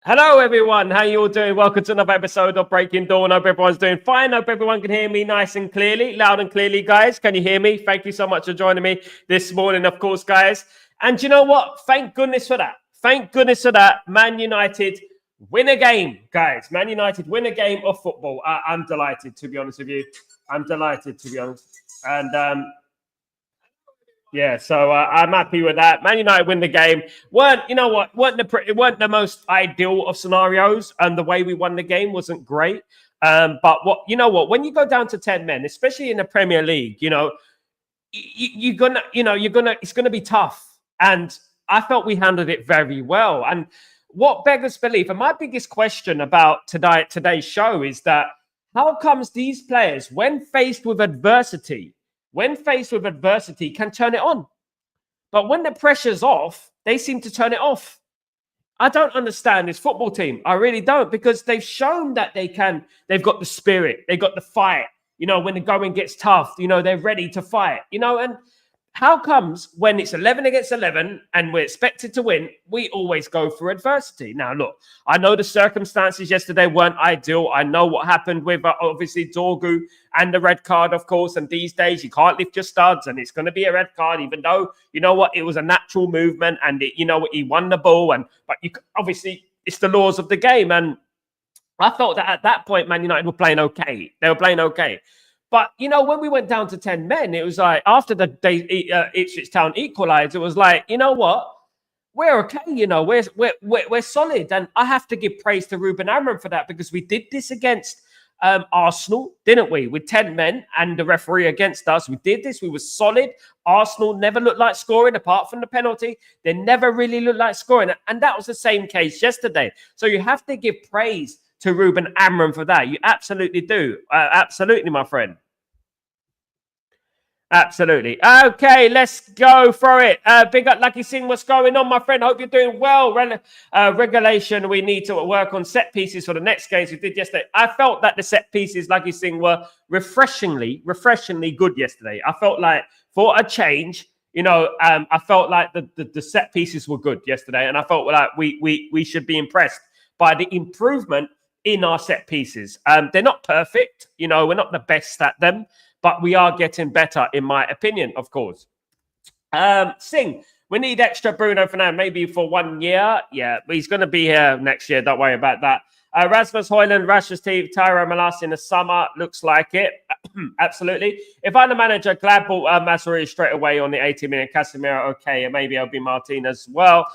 Hello, everyone. How you all doing? Welcome to another episode of Breaking Dawn. Hope everyone's doing fine. Hope everyone can hear me nice and clearly, loud and clearly, guys. Can you hear me? Thank you so much for joining me this morning, of course, guys. And you know what? Thank goodness for that. Thank goodness for that. Man United win a game, guys. Man United win a game of football. I'm delighted, to be honest with you. I'm delighted, to be honest. And yeah, so I'm happy with that. Man United win the game. Weren't the most ideal of scenarios, and the way we won the game wasn't great. But when you go down to 10 men, especially in the Premier League, you're gonna it's gonna be tough. And I felt we handled it very well. And what beggars belief, and my biggest question about today's show is that how comes these players, when faced with adversity, can turn it on. But when the pressure's off, they seem to turn it off. I don't understand this football team. I really don't, because they've shown that they can. They've got the spirit. They've got the fight. When the going gets tough, they're ready to fight. And how comes when it's 11 against 11 and we're expected to win, we always go for adversity? Now, look, I know the circumstances yesterday weren't ideal. I know what happened with, obviously, Dorgu and the red card, of course. And these days, you can't lift your studs and it's going to be a red card, even though, it was a natural movement and, he won the ball. But obviously, it's the laws of the game. And I felt that at that point, Man United were playing okay. They were playing okay. But, when we went down to 10 men, it was like after the Ipswich Town equalised, it was like, you know what? We're okay, we're solid. And I have to give praise to Ruben Amorim for that, because we did this against Arsenal, didn't we? With 10 men and the referee against us. We did this. We were solid. Arsenal never looked like scoring apart from the penalty. They never really looked like scoring. And that was the same case yesterday. So you have to give praise to Ruben Amorim for that. You absolutely do. Absolutely, my friend. Absolutely. Okay, let's go for it. Big up, Lucky Singh. What's going on, my friend? Hope you're doing well. Regulation, we need to work on set pieces for the next games we did yesterday. I felt that the set pieces, Lucky Singh, were refreshingly good yesterday. I felt like, for a change, I felt like the set pieces were good yesterday. And I felt like we should be impressed by the improvement in our set pieces. They're not perfect. We're not the best at them, but we are getting better, in my opinion, of course. Singh, we need extra Bruno Fernandes, maybe for 1 year. Yeah, but he's going to be here next year. Don't worry about that. Rasmus Højlund, Rashford Steve, Tyro Malas in the summer. Looks like it. Absolutely. If I'm the manager, glad bought Masuri straight away on the 80 minute Casemiro. Okay, and maybe I'll be Martinez as well.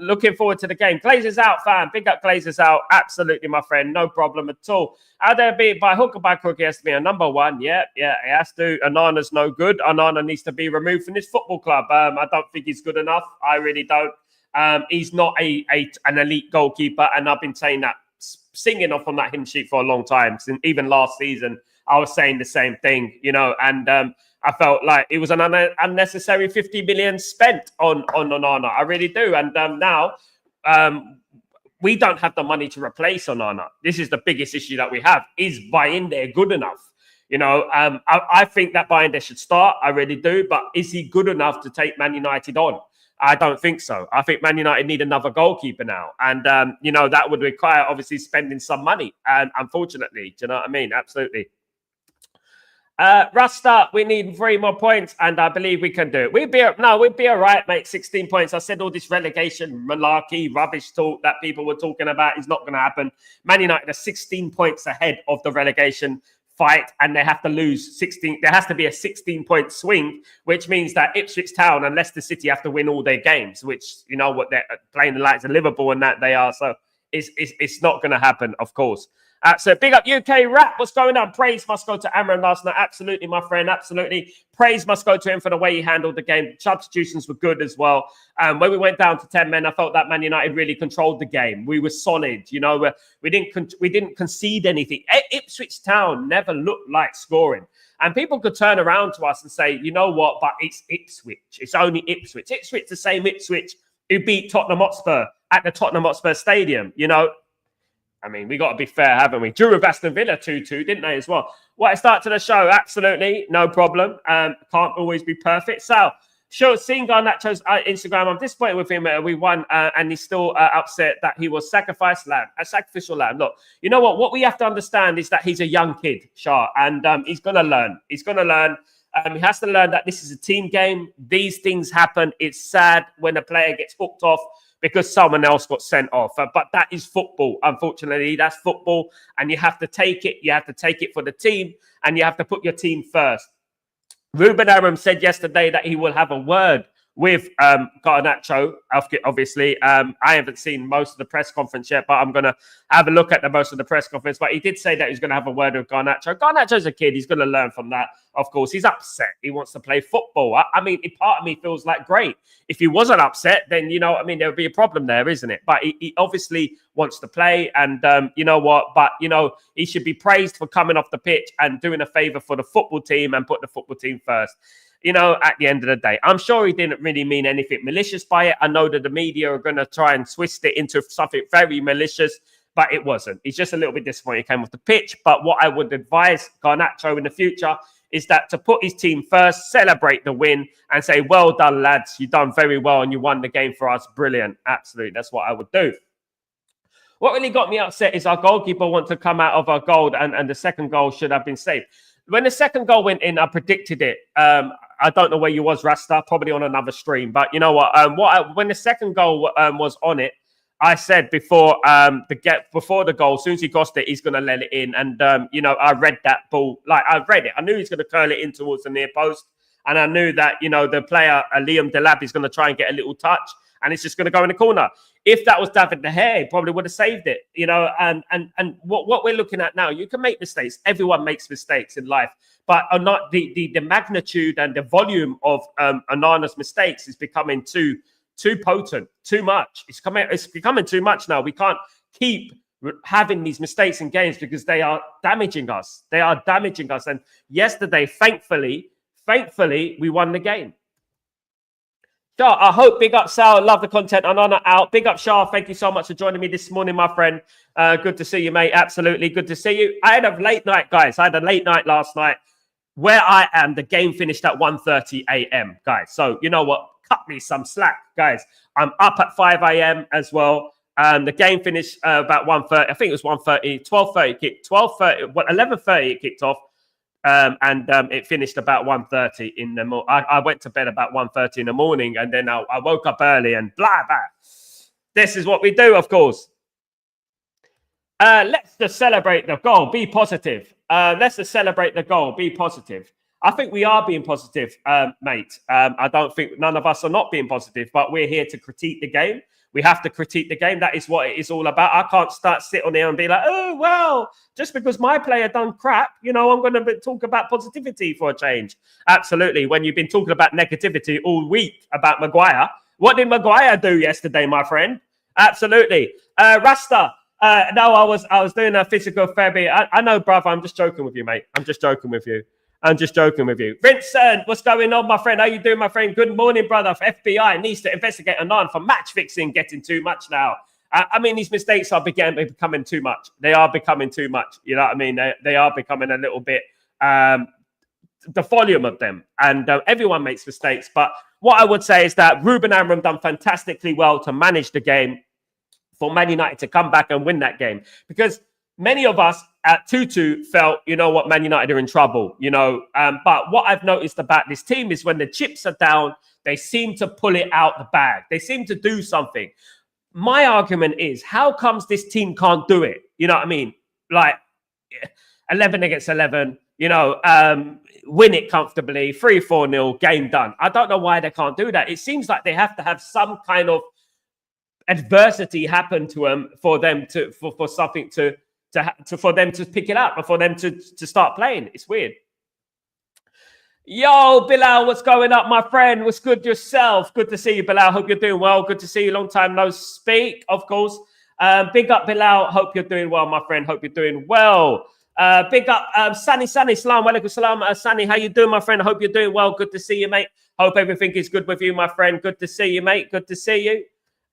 Looking forward to the game. Glazers out, fam. Big up Glazers out. Absolutely, my friend. No problem at all. How there be by hook or by crook? He has to be a number one. Yeah, it has to. Onana's no good. Onana needs to be removed from this football club. I don't think he's good enough. I really don't. He's not an elite goalkeeper, and I've been saying that, singing off on that hymn sheet for a long time. Since even last season, I was saying the same thing, and I felt like it was an unnecessary 50 million spent on Onana. I really do. And now we don't have the money to replace Onana. This is the biggest issue that we have. Is Bayinde good enough? I think that Bayinde should start. I really do. But is he good enough to take Man United on? I don't think so. I think Man United need another goalkeeper now. And, that would require, obviously, spending some money. And unfortunately, do you know what I mean? Absolutely. Rasta, we need 3 more points, and I believe we can do it. We'd be all right, mate. 16 points. I said all this relegation malarkey, rubbish talk that people were talking about is not going to happen. Man United are 16 points ahead of the relegation fight, and they have to lose 16. There has to be a 16-point swing, which means that Ipswich Town and Leicester City have to win all their games, which, what they're playing the likes of Liverpool and that they are. So it's not going to happen, of course. So big up UK Rap. What's going on? Praise must go to Amorim last night. Absolutely, my friend. Absolutely. Praise must go to him for the way he handled the game. Substitutions were good as well. When we went down to 10 men, I felt that Man United really controlled the game. We were solid. We didn't concede anything. Ipswich Town never looked like scoring. And people could turn around to us and say, you know what? But it's Ipswich. It's only Ipswich. Ipswich, the same Ipswich who beat Tottenham Hotspur at the Tottenham Hotspur Stadium. I mean, we got to be fair, haven't we? Drew with Aston Villa 2-2, didn't they, as well? What a start to the show. Absolutely. No problem. Can't always be perfect. So, Seeing Garnacho's Instagram, I'm disappointed with him. We won, and he's still upset that he was a sacrificial lamb. Look, you know what? What we have to understand is that he's a young kid, Shah, and he's going to learn. He has to learn that this is a team game. These things happen. It's sad when a player gets hooked off because someone else got sent off. But that is football, unfortunately. That's football, and you have to take it. You have to take it for the team, and you have to put your team first. Ruben Amorim said yesterday that he will have a word with Garnacho. Obviously, I haven't seen most of the press conference yet, but I'm going to have a look at most of the press conference. But he did say that he's going to have a word with Garnacho. Garnacho's a kid. He's going to learn from that. Of course, he's upset. He wants to play football. I mean, part of me feels like, great. If he wasn't upset, then, you know, I mean, there would be a problem there, isn't it? But he obviously wants to play. And you know what? But, you know, he should be praised for coming off the pitch and doing a favor for the football team and put the football team first. You know, at the end of the day, I'm sure he didn't really mean anything malicious by it. I know that the media are going to try and twist it into something very malicious, but it wasn't. He's just a little bit disappointed he came off the pitch. But what I would advise Garnacho in the future is that to put his team first, celebrate the win and say, well done, lads. You've done very well and you won the game for us. Brilliant. Absolutely. That's what I would do. What really got me upset is our goalkeeper wanted to come out of our goal and the second goal should have been saved. When the second goal went in, I predicted it. I don't know where you was, Rasta, probably on another stream. But you know what? When the second goal was on it, I said before the goal, as soon as he got it, he's going to let it in. And, you know, I read that ball. Like, I read it. I knew he's going to curl it in towards the near post. And I knew that, you know, the player, Liam Delap, is going to try and get a little touch. And it's just going to go in the corner. If that was David De Gea, he probably would have saved it, you know. And what we're looking at now, you can make mistakes. Everyone makes mistakes in life, but are not the magnitude and the volume of Onana's mistakes is becoming too potent, too much. It's becoming too much now. We can't keep having these mistakes in games because they are damaging us. They are damaging us. And yesterday, thankfully, we won the game. Shah, I hope. Big up, Sal. Love the content. Onana out. Big up, Shah. Thank you so much for joining me this morning, my friend. Good to see you, mate. Absolutely. Good to see you. I had a late night, guys. I had a late night last night. Where I am, the game finished at 1:30 a.m., guys. So, you know what? Cut me some slack, guys. I'm up at 5 a.m. as well. The game finished about 1:30. I think it was 1:30. 12:30 kicked. 12:30. 11:30 it kicked off. It finished about 1:30 in the morning. I went to bed about 1:30 in the morning, and then I woke up early and blah, blah. This is what we do, of course. Let's just celebrate the goal. Be positive. Let's just celebrate the goal. Be positive. I think we are being positive, mate. I don't think none of us are not being positive, but we're here to critique the game. We have to critique the game. That is what it is all about. I can't sit on here and be like, oh, well, just because my player done crap, you know, I'm going to talk about positivity for a change. Absolutely. When you've been talking about negativity all week about Maguire, what did Maguire do yesterday, my friend? Absolutely. Rasta, no, I was doing a physical therapy. I know, brother, I'm just joking with you, mate. I'm just joking with you. Vincent, what's going on, my friend? How you doing, my friend? Good morning, brother. FBI needs to investigate Onana for match fixing, getting too much now. I mean, these mistakes are becoming too much. They are becoming too much. You know what I mean? They are becoming a little bit, the volume of them. And everyone makes mistakes. But what I would say is that Ruben Amorim done fantastically well to manage the game for Man United to come back and win that game. Because many of us at 2-2 felt, you know what, Man United are in trouble, you know. But what I've noticed about this team is when the chips are down, they seem to pull it out the bag. They seem to do something. My argument is, how comes this team can't do it? You know what I mean? Like 11 against 11, you know, win it comfortably, 3-4-0, game done. I don't know why they can't do that. It seems like they have to have some kind of adversity happen to them for them to, for something to for them to pick it up or for them to start playing. It's weird. Yo, Bilal, what's going up, my friend? What's good yourself? Good to see you, Bilal. Hope you're doing well. Good to see you. Long time no speak, of course. Big up, Bilal. Hope you're doing well, my friend. Hope you're doing well. Big up, Sani, salam, walaikum salam. Sani, how you doing, my friend? Hope you're doing well. Good to see you, mate. Hope everything is good with you, my friend. Good to see you, mate. Good to see you.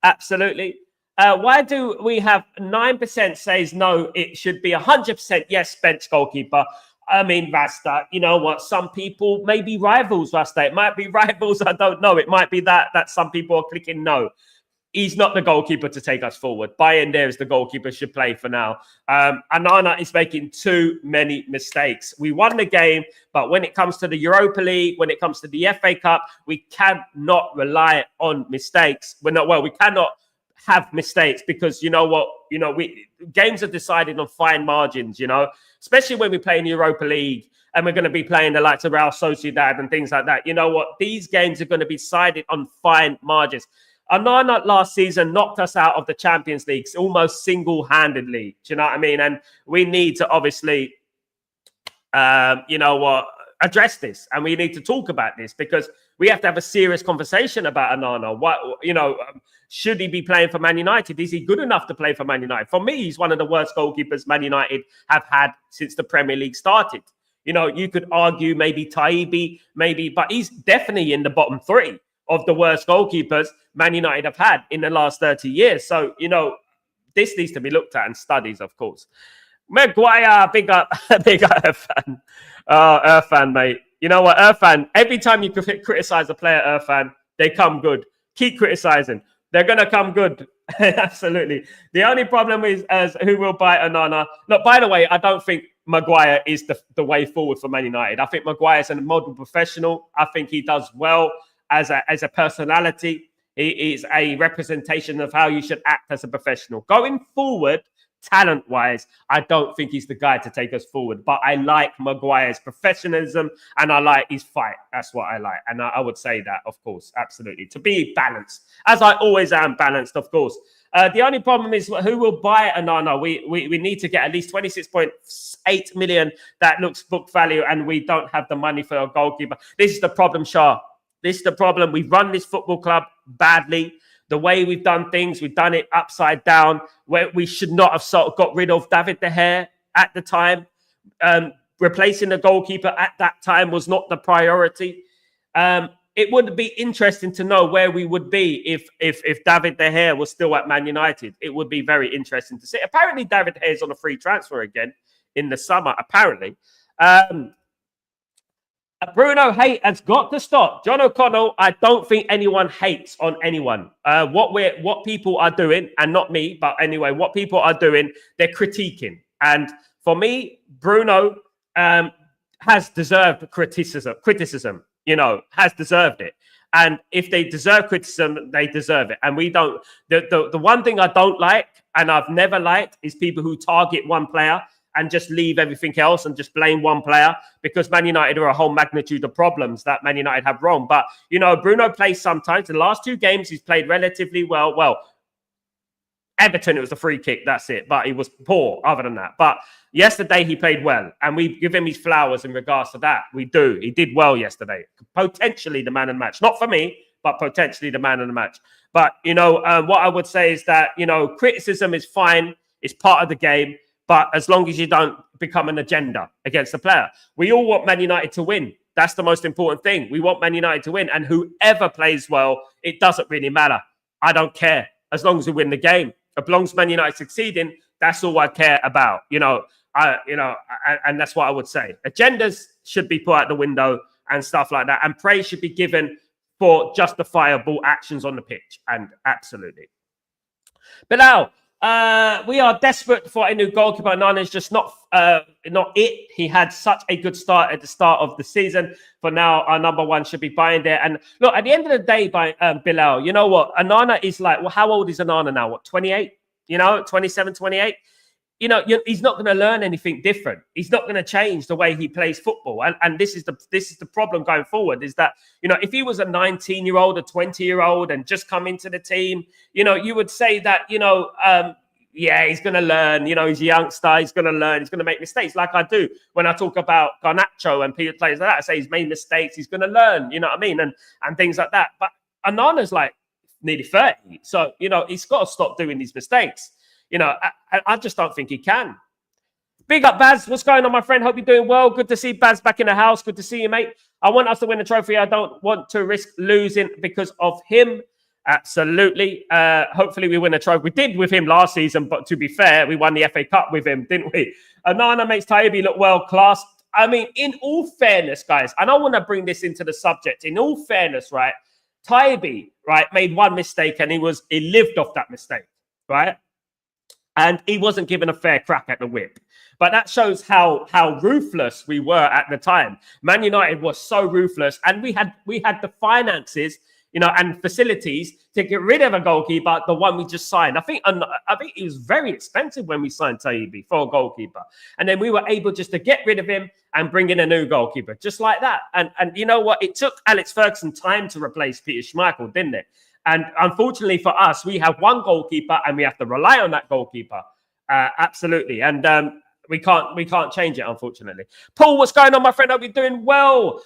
Absolutely. Why do we have 9% says no, it should be 100% yes, bench goalkeeper? I mean, Rasta, you know what? Some people may be rivals, Rasta. It might be rivals. I don't know. It might be that some people are clicking no. He's not the goalkeeper to take us forward. Bayern there is the goalkeeper should play for now. Onana is making too many mistakes. We won the game, but when it comes to the Europa League, when it comes to the FA Cup, we cannot rely on mistakes. We cannot have mistakes because you know what? Games are decided on fine margins, especially when we play in the Europa League and we're going to be playing the likes of Real Sociedad and things like that. You know what? These games are going to be decided on fine margins. Onana last season knocked us out of the Champions League almost single-handedly. Do you know what I mean? And we need to obviously, address this, and we need to talk about this because we have to have a serious conversation about Onana. Should he be playing for Man United? Is he good enough to play for Man United? For me, he's one of the worst goalkeepers Man United have had since the Premier League started. You could argue maybe Taibbi, but he's definitely in the bottom three of the worst goalkeepers Man United have had in the last 30 years. So, this needs to be looked at and studies, of course. Maguire, big up Irfan. Irfan, mate. You know what, Irfan, every time you criticize a player, Irfan, they come good. Keep criticizing. They're going to come good. Absolutely. The only problem is as who will buy Onana. Look, by the way, I don't think Maguire is the way forward for Man United. I think Maguire is a model professional. I think he does well as a personality. He is a representation of how you should act as a professional. Going forward, talent-wise, I don't think he's the guy to take us forward. But I like Maguire's professionalism and I like his fight. That's what I like. And I would say that, of course, absolutely. To be balanced, as I always am balanced, of course. The only problem is who will buy Onana. We need to get at least 26.8 million. That looks book value, and we don't have the money for a goalkeeper. This is the problem, Shah. This is the problem. We've run this football club badly. The way we've done things, we've done it upside down, where we should not have sort of got rid of David De Gea at the time. Replacing the goalkeeper at that time was not the priority. It would be interesting to know where we would be if David De Gea was still at Man United. It would be very interesting to see. Apparently, David De Gea is on a free transfer again in the summer, apparently. Bruno hate has got to stop. John O'Connell, I don't think anyone hates on anyone. What people are doing, and not me, but anyway, what people are doing, they're critiquing. And for me, Bruno has deserved criticism, has deserved it. And if they deserve criticism, they deserve it. And we don't. The one thing I don't like, and I've never liked, is people who target one player and just leave everything else and just blame one player, because Man United are a whole magnitude of problems that Man United have wrong. But, Bruno plays sometimes. In the last two games, he's played relatively well. Well, Everton, it was a free kick. That's it. But he was poor other than that. But yesterday, he played well. And we give him his flowers in regards to that. We do. He did well yesterday. Potentially the man of the match. Not for me, but potentially the man of the match. But, what I would say is that, criticism is fine. It's part of the game. But as long as you don't become an agenda against the player. We all want Man United to win. That's the most important thing. We want Man United to win. And whoever plays well, it doesn't really matter. I don't care. As long as we win the game. As long as Man United succeeding, that's all I care about. And that's what I would say. Agendas should be put out the window and stuff like that. And praise should be given for justifiable actions on the pitch. And absolutely. Bilal, we are desperate for a new goalkeeper. Onana is just not it. He had such a good start at the start of the season. For now, our number one should be buying there. And look, at the end of the day, by Bilal, you know what? Onana is like, well, how old is Onana now? What, 28? 27, 28? He's not going to learn anything different. He's not going to change the way he plays football. And this is the problem going forward, is that, if he was a 19-year-old, a 20-year-old and just come into the team, you would say that, he's going to learn. He's a youngster. He's going to learn. He's going to make mistakes, like I do when I talk about Garnacho and players like that. I say he's made mistakes. He's going to learn, you know what I mean? And things like that. But Onana's like nearly 30. So, he's got to stop doing these mistakes. I just don't think he can. Big up, Baz. What's going on, my friend? Hope you're doing well. Good to see Baz back in the house. Good to see you, mate. I want us to win the trophy. I don't want to risk losing because of him. Absolutely. Hopefully we win a trophy. We did with him last season, but to be fair, we won the FA Cup with him, didn't we? Onana makes Taibbi look well classed. I mean, in all fairness, guys, and I want to bring this into the subject. In all fairness, right, Tybee, right, made one mistake and he lived off that mistake, right? And he wasn't given a fair crack at the whip. But that shows how ruthless we were at the time. Man United was so ruthless, and we had the finances, and facilities to get rid of a goalkeeper, the one we just signed. I think it was very expensive when we signed Tybee for a goalkeeper. And then we were able just to get rid of him and bring in a new goalkeeper, just like that. And you know what? It took Alex Ferguson time to replace Peter Schmeichel, didn't it? And unfortunately for us, we have one goalkeeper and we have to rely on that goalkeeper. Absolutely. And we can't change it, unfortunately. Paul, what's going on, my friend? Hope you're doing well.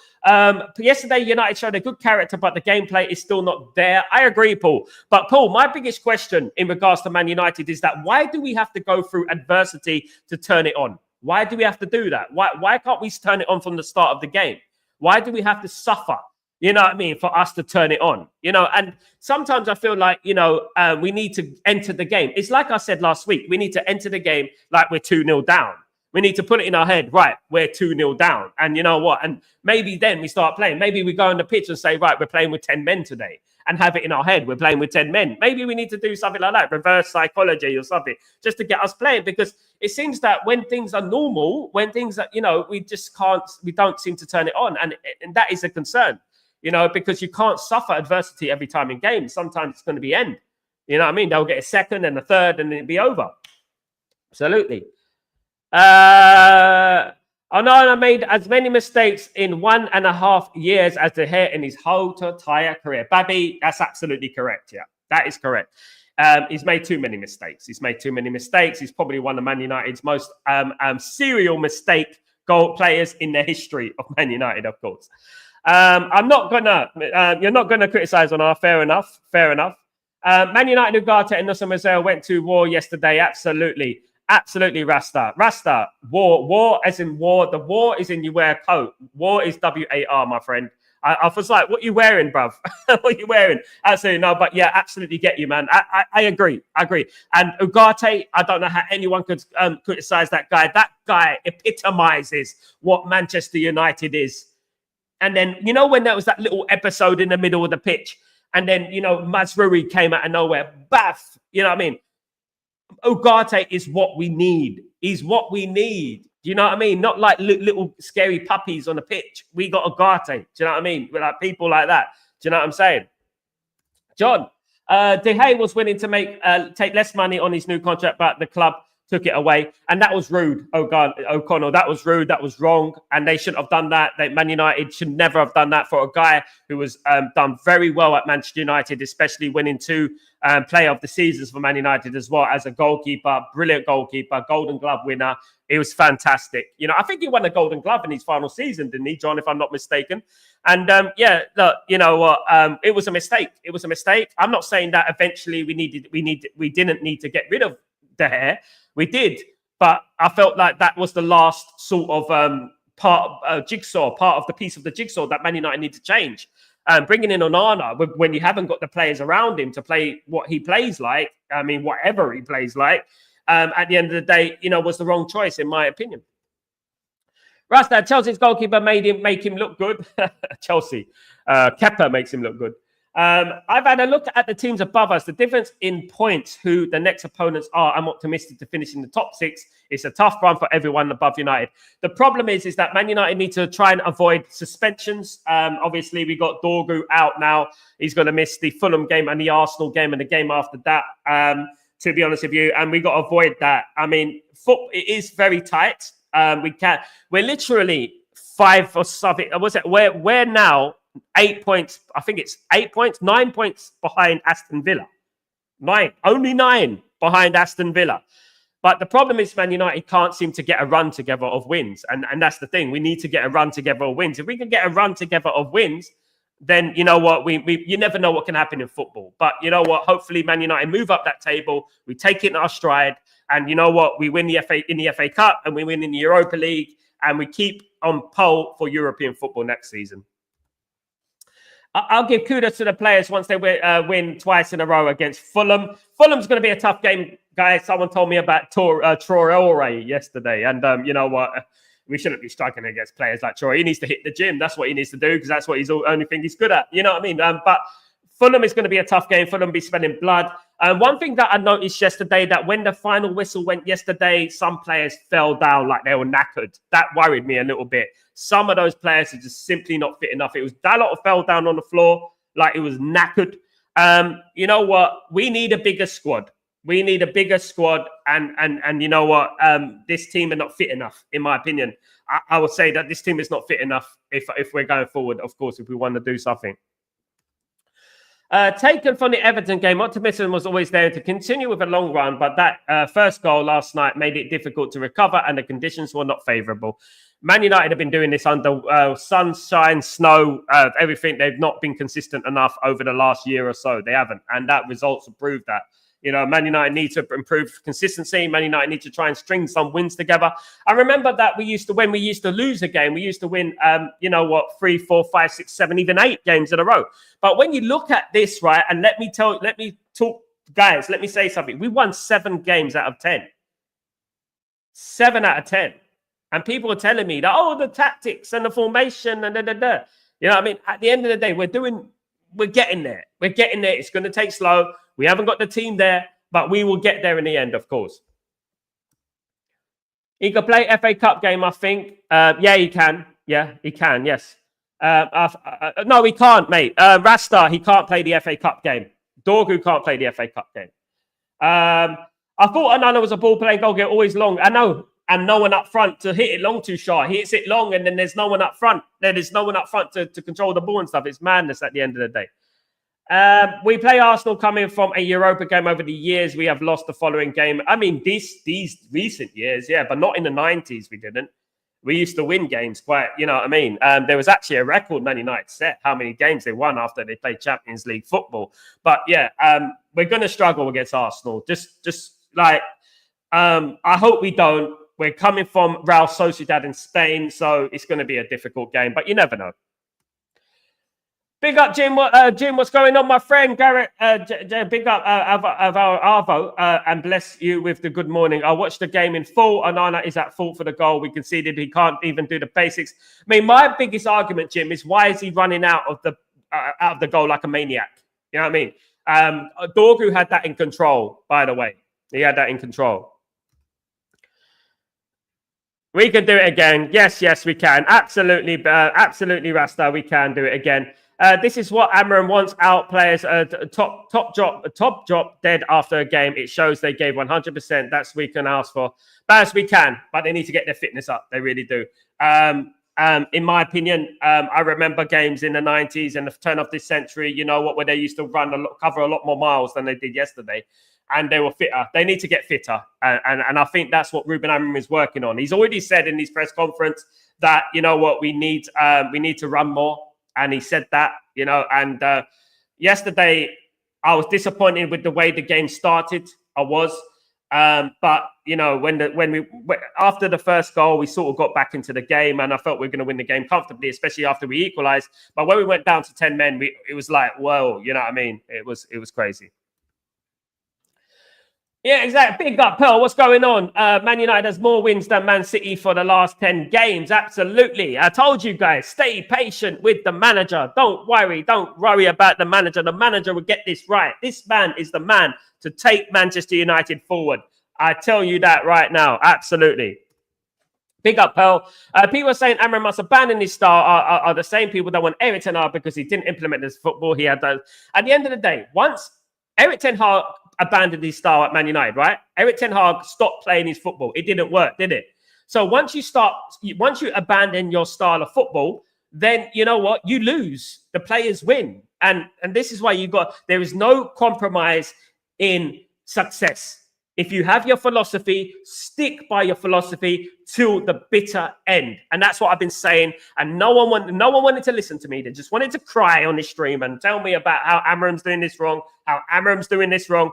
Yesterday, United showed a good character, but the gameplay is still not there. I agree, Paul. But Paul, my biggest question in regards to Man United is that why do we have to go through adversity to turn it on? Why do we have to do that? Why can't we turn it on from the start of the game? Why do we have to suffer? You know what I mean? For us to turn it on, and sometimes I feel like, we need to enter the game. It's like I said last week, we need to enter the game like we're 2-0 down. We need to put it in our head, right, we're 2-0 down. And you know what? And maybe then we start playing. Maybe we go on the pitch and say, right, we're playing with 10 men today, and have it in our head, we're playing with 10 men. Maybe we need to do something like that, reverse psychology or something, just to get us playing. Because it seems that when things are normal, when things are, we don't seem to turn it on. And that is a concern. Because you can't suffer adversity every time in games. Sometimes it's going to be end. You know what I mean? They'll get a second and a third and it'll be over. Absolutely. Onana made as many mistakes in 1.5 years as De Gea in his whole entire career. Babby, that's absolutely correct. Yeah, that is correct. He's made too many mistakes. He's probably one of Man United's most serial mistake goal players in the history of Man United, of course. You're not gonna criticize on our. Fair enough. Man United, Ugarte and Nusa Mazel went to war yesterday. Absolutely, Rasta. War as in war. The war is in you wear a coat. War is WAR, my friend. I was like, what you wearing, bruv? What you wearing? Absolutely no, but yeah, absolutely get you, man. I agree. And Ugarte, I don't know how anyone could criticize that guy. That guy epitomizes what Manchester United is. And then, when there was that little episode in the middle of the pitch, and then, Mazraoui came out of nowhere, baff, you know what I mean? Ugarte is what we need. He's what we need. Do you know what I mean? Not like little scary puppies on the pitch. We got Ugarte. Do you know what I mean? We're like people like that. Do you know what I'm saying? John, De Gea was willing to take less money on his new contract, but the club took it away, and that was rude. O'Connell, that was rude. That was wrong, and they shouldn't have done that. Man United should never have done that for a guy who was done very well at Manchester United, especially winning 2 Player of the Seasons for Man United as well as a goalkeeper, brilliant goalkeeper, Golden Glove winner. It was fantastic. I think he won the Golden Glove in his final season, didn't he, John? If I'm not mistaken. And look, you know what? It was a mistake. I'm not saying that eventually we didn't need to get rid of De Gea. We did, but I felt like that was the last sort of part of the piece of the jigsaw that Man United need to change. Bringing in Onana when you haven't got the players around him to play what he plays like, I mean, whatever he plays like, at the end of the day, was the wrong choice, in my opinion. Rasta, Chelsea's goalkeeper make him look good. Chelsea. Kepa makes him look good. I've had a look at the teams above us. The difference in points, who the next opponents are. I'm optimistic to finish in the top 6. It's a tough run for everyone above United. The problem is that Man United need to try and avoid suspensions. Obviously, we got Dorgu out now. He's going to miss the Fulham game and the Arsenal game and the game after that, to be honest with you. And we got to avoid that. I mean, it is very tight. We're literally 5 or something. We're now 8 points. I think it's 8 points, 9 points behind Aston Villa. Only 9 behind Aston Villa. But the problem is Man United can't seem to get a run together of wins. And that's the thing. We need to get a run together of wins. If we can get a run together of wins, then you know what? You never know what can happen in football. But you know what? Hopefully Man United move up that table. We take it in our stride. And you know what? We win the FA Cup and we win in the Europa League. And we keep on pole for European football next season. I'll give kudos to the players once they win twice in a row against Fulham. Fulham's going to be a tough game, guys. Someone told me about Traore yesterday. And you know what? we shouldn't be struggling against players like Troy. He needs to hit the gym. That's what he needs to do because that's what he's the only thing he's good at. You know what I mean? But Fulham is going to be a tough game. Fulham be spending blood. One thing that I noticed yesterday, that when the final whistle went yesterday, some players fell down like they were knackered. That worried me a little bit. Some of those players are just simply not fit enough. It was Dalot fell down on the floor like it was knackered. You know what? We need a bigger squad. We need a bigger squad. And you know what? This team are not fit enough, in my opinion. I would say that this team is not fit enough if we're going forward, of course, if we want to do something. Taken from the Everton game, optimism was always there to continue with a long run, but that first goal last night made it difficult to recover and the conditions were not favourable. Man United have been doing this under sunshine, snow, everything. They've not been consistent enough over the last year or so. They haven't. And that results have proved that. You know, Man United need to improve consistency. Man United need to try and string some wins together. I remember that when we used to lose a game, we used to win, 3, 4, 5, 6, 7, even 8 games in a row. But when you look at this, right, and let me talk, guys, let me say something. We won 7 games out of 10. 7 out of 10. And people are telling me that, the tactics and the formation and da. You know what I mean? At the end of the day, we're getting there. We're getting there. It's going to take slow. We haven't got the team there, but we will get there in the end, of course. He could play FA Cup game, I think. Yeah, he can. Yeah, he can, yes. No, he can't, mate. Rasta, he can't play the FA Cup game. Dorgu can't play the FA Cup game. I thought Onana was a ball-playing goalkeeper, always long. I know. And no one up front to hit it long too shy. He hits it long, and then there's no one up front. There's no one up front to control the ball and stuff. It's madness at the end of the day. We play Arsenal coming from a Europa game over the years. We have lost the following game. I mean, these recent years, yeah, but not in the 90s, we didn't. We used to win games quite, you know what I mean? There was actually a record Man United set, how many games they won after they played Champions League football. But yeah, we're going to struggle against Arsenal. I hope we don't. We're coming from Real Sociedad in Spain, so it's going to be a difficult game, but you never know. Big up, Jim. Jim, what's going on, my friend? Garrett, big up Arvo, and bless you with the good morning. I watched the game in full. Onana is at fault for the goal. We conceded. He can't even do the basics. I mean, my biggest argument, Jim, is why is he running out of the goal like a maniac? You know what I mean? Dorgu had that in control, by the way. He had that in control. We can do it again. Yes, we can. Absolutely, Rasta. We can do it again. This is what Amorim wants out players. Top drop dead after a game. It shows they gave 100%. That's what we can ask for. Best we can, but they need to get their fitness up. They really do. In my opinion, I remember games in the 90s and the turn of this century. You know what? Where they used to cover a lot more miles than they did yesterday. And they were fitter. They need to get fitter. And I think that's what Ruben Amorim is working on. He's already said in his press conference that, you know what, we need to run more. And he said that, you know, and yesterday I was disappointed with the way the game started. I was. But, you know, after the first goal, we sort of got back into the game and I felt we were going to win the game comfortably, especially after we equalized. But when we went down to 10 men, it was like, whoa, you know what I mean? It was crazy. Yeah, exactly. Big up, Pearl. What's going on? Man United has more wins than Man City for the last 10 games. Absolutely. I told you guys, stay patient with the manager. Don't worry about the manager. The manager will get this right. This man is the man to take Manchester United forward. I tell you that right now. Absolutely. Big up, Pearl. People are saying Amorim must abandon his style are the same people that want Eric Ten Hag because he didn't implement this football. He had those. At the end of the day, once Eric Ten Hag abandoned his style at Man United, right? Eric Ten Hag stopped playing his football. It didn't work, did it? So once you abandon your style of football, then you know what? You lose. The players win. And this is why there is no compromise in success. If you have your philosophy, stick by your philosophy till the bitter end. And that's what I've been saying. And no one wanted to listen to me. They just wanted to cry on this stream and tell me about how Amorim's doing this wrong, how Amorim's doing this wrong.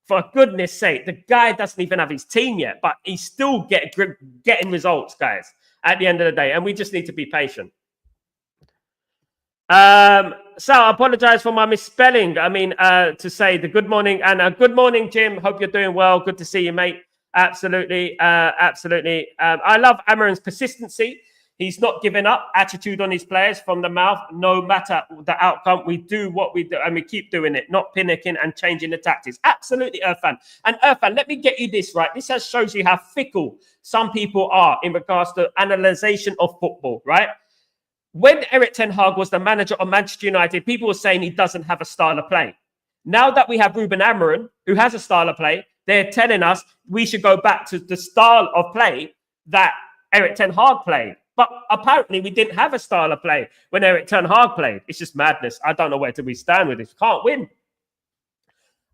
For goodness sake, the guy doesn't even have his team yet, but he's still getting results, guys, at the end of the day. And we just need to be patient. So I apologize for my misspelling. I mean, to say the good morning and good morning, Jim. Hope you're doing well. Good to see you, mate. Absolutely. I love Amorim's persistency. He's not giving up. Attitude on his players from the mouth. No matter the outcome, we do what we do, and we keep doing it, not panicking and changing the tactics. Absolutely, Irfan. And Irfan, let me get you this right. This just shows you how fickle some people are in regards to analyzation of football, right? When Erik ten Hag was the manager of Manchester United, people were saying he doesn't have a style of play. Now that we have Ruben Amorim, who has a style of play, they're telling us we should go back to the style of play that Erik ten Hag played. But apparently we didn't have a style of play when Erik ten Hag played. It's just madness. I don't know where we stand with this. Can't win.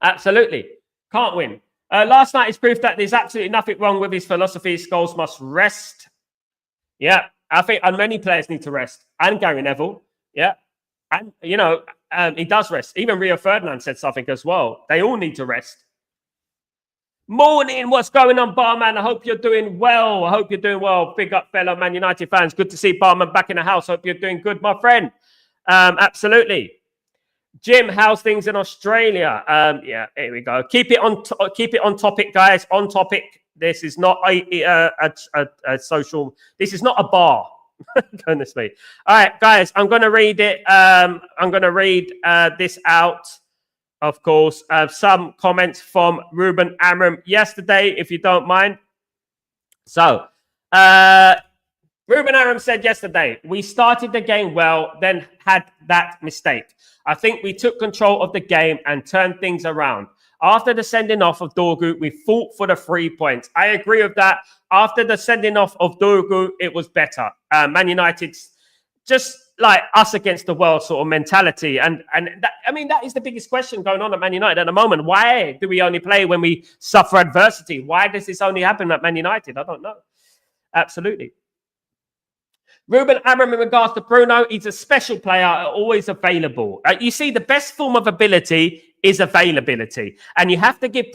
Absolutely. Can't win. Last night is proof that there's absolutely nothing wrong with his philosophy. Scholes must rest. Yeah, I think many players need to rest. And Gary Neville. Yeah. And, he does rest. Even Rio Ferdinand said something as well. They all need to rest. Morning, what's going on, Barman? I hope you're doing well. Big up, fellow Man United fans. Good to see Barman back in the house. Hope you're doing good, my friend. Absolutely. Jim, how's things in Australia? Yeah, here we go. Keep it on topic, guys. On topic. This is not a social. This is not a bar. Goodness me. All right, guys. I'm going to read it. I'm going to read this out. Of course, some comments from Ruben Amorim yesterday, if you don't mind. So, Ruben Amorim said yesterday, we started the game well, then had that mistake. I think we took control of the game and turned things around. After the sending off of Dorgu, we fought for the 3 points. I agree with that. After the sending off of Dorgu, it was better. Man United's just like us against the world sort of mentality. And that is the biggest question going on at Man United at the moment. Why do we only play when we suffer adversity? Why does this only happen at Man United? I don't know. Absolutely. Ruben Amorim, in regards to Bruno, he's a special player, always available. You see, the best form of ability is availability. And you have to give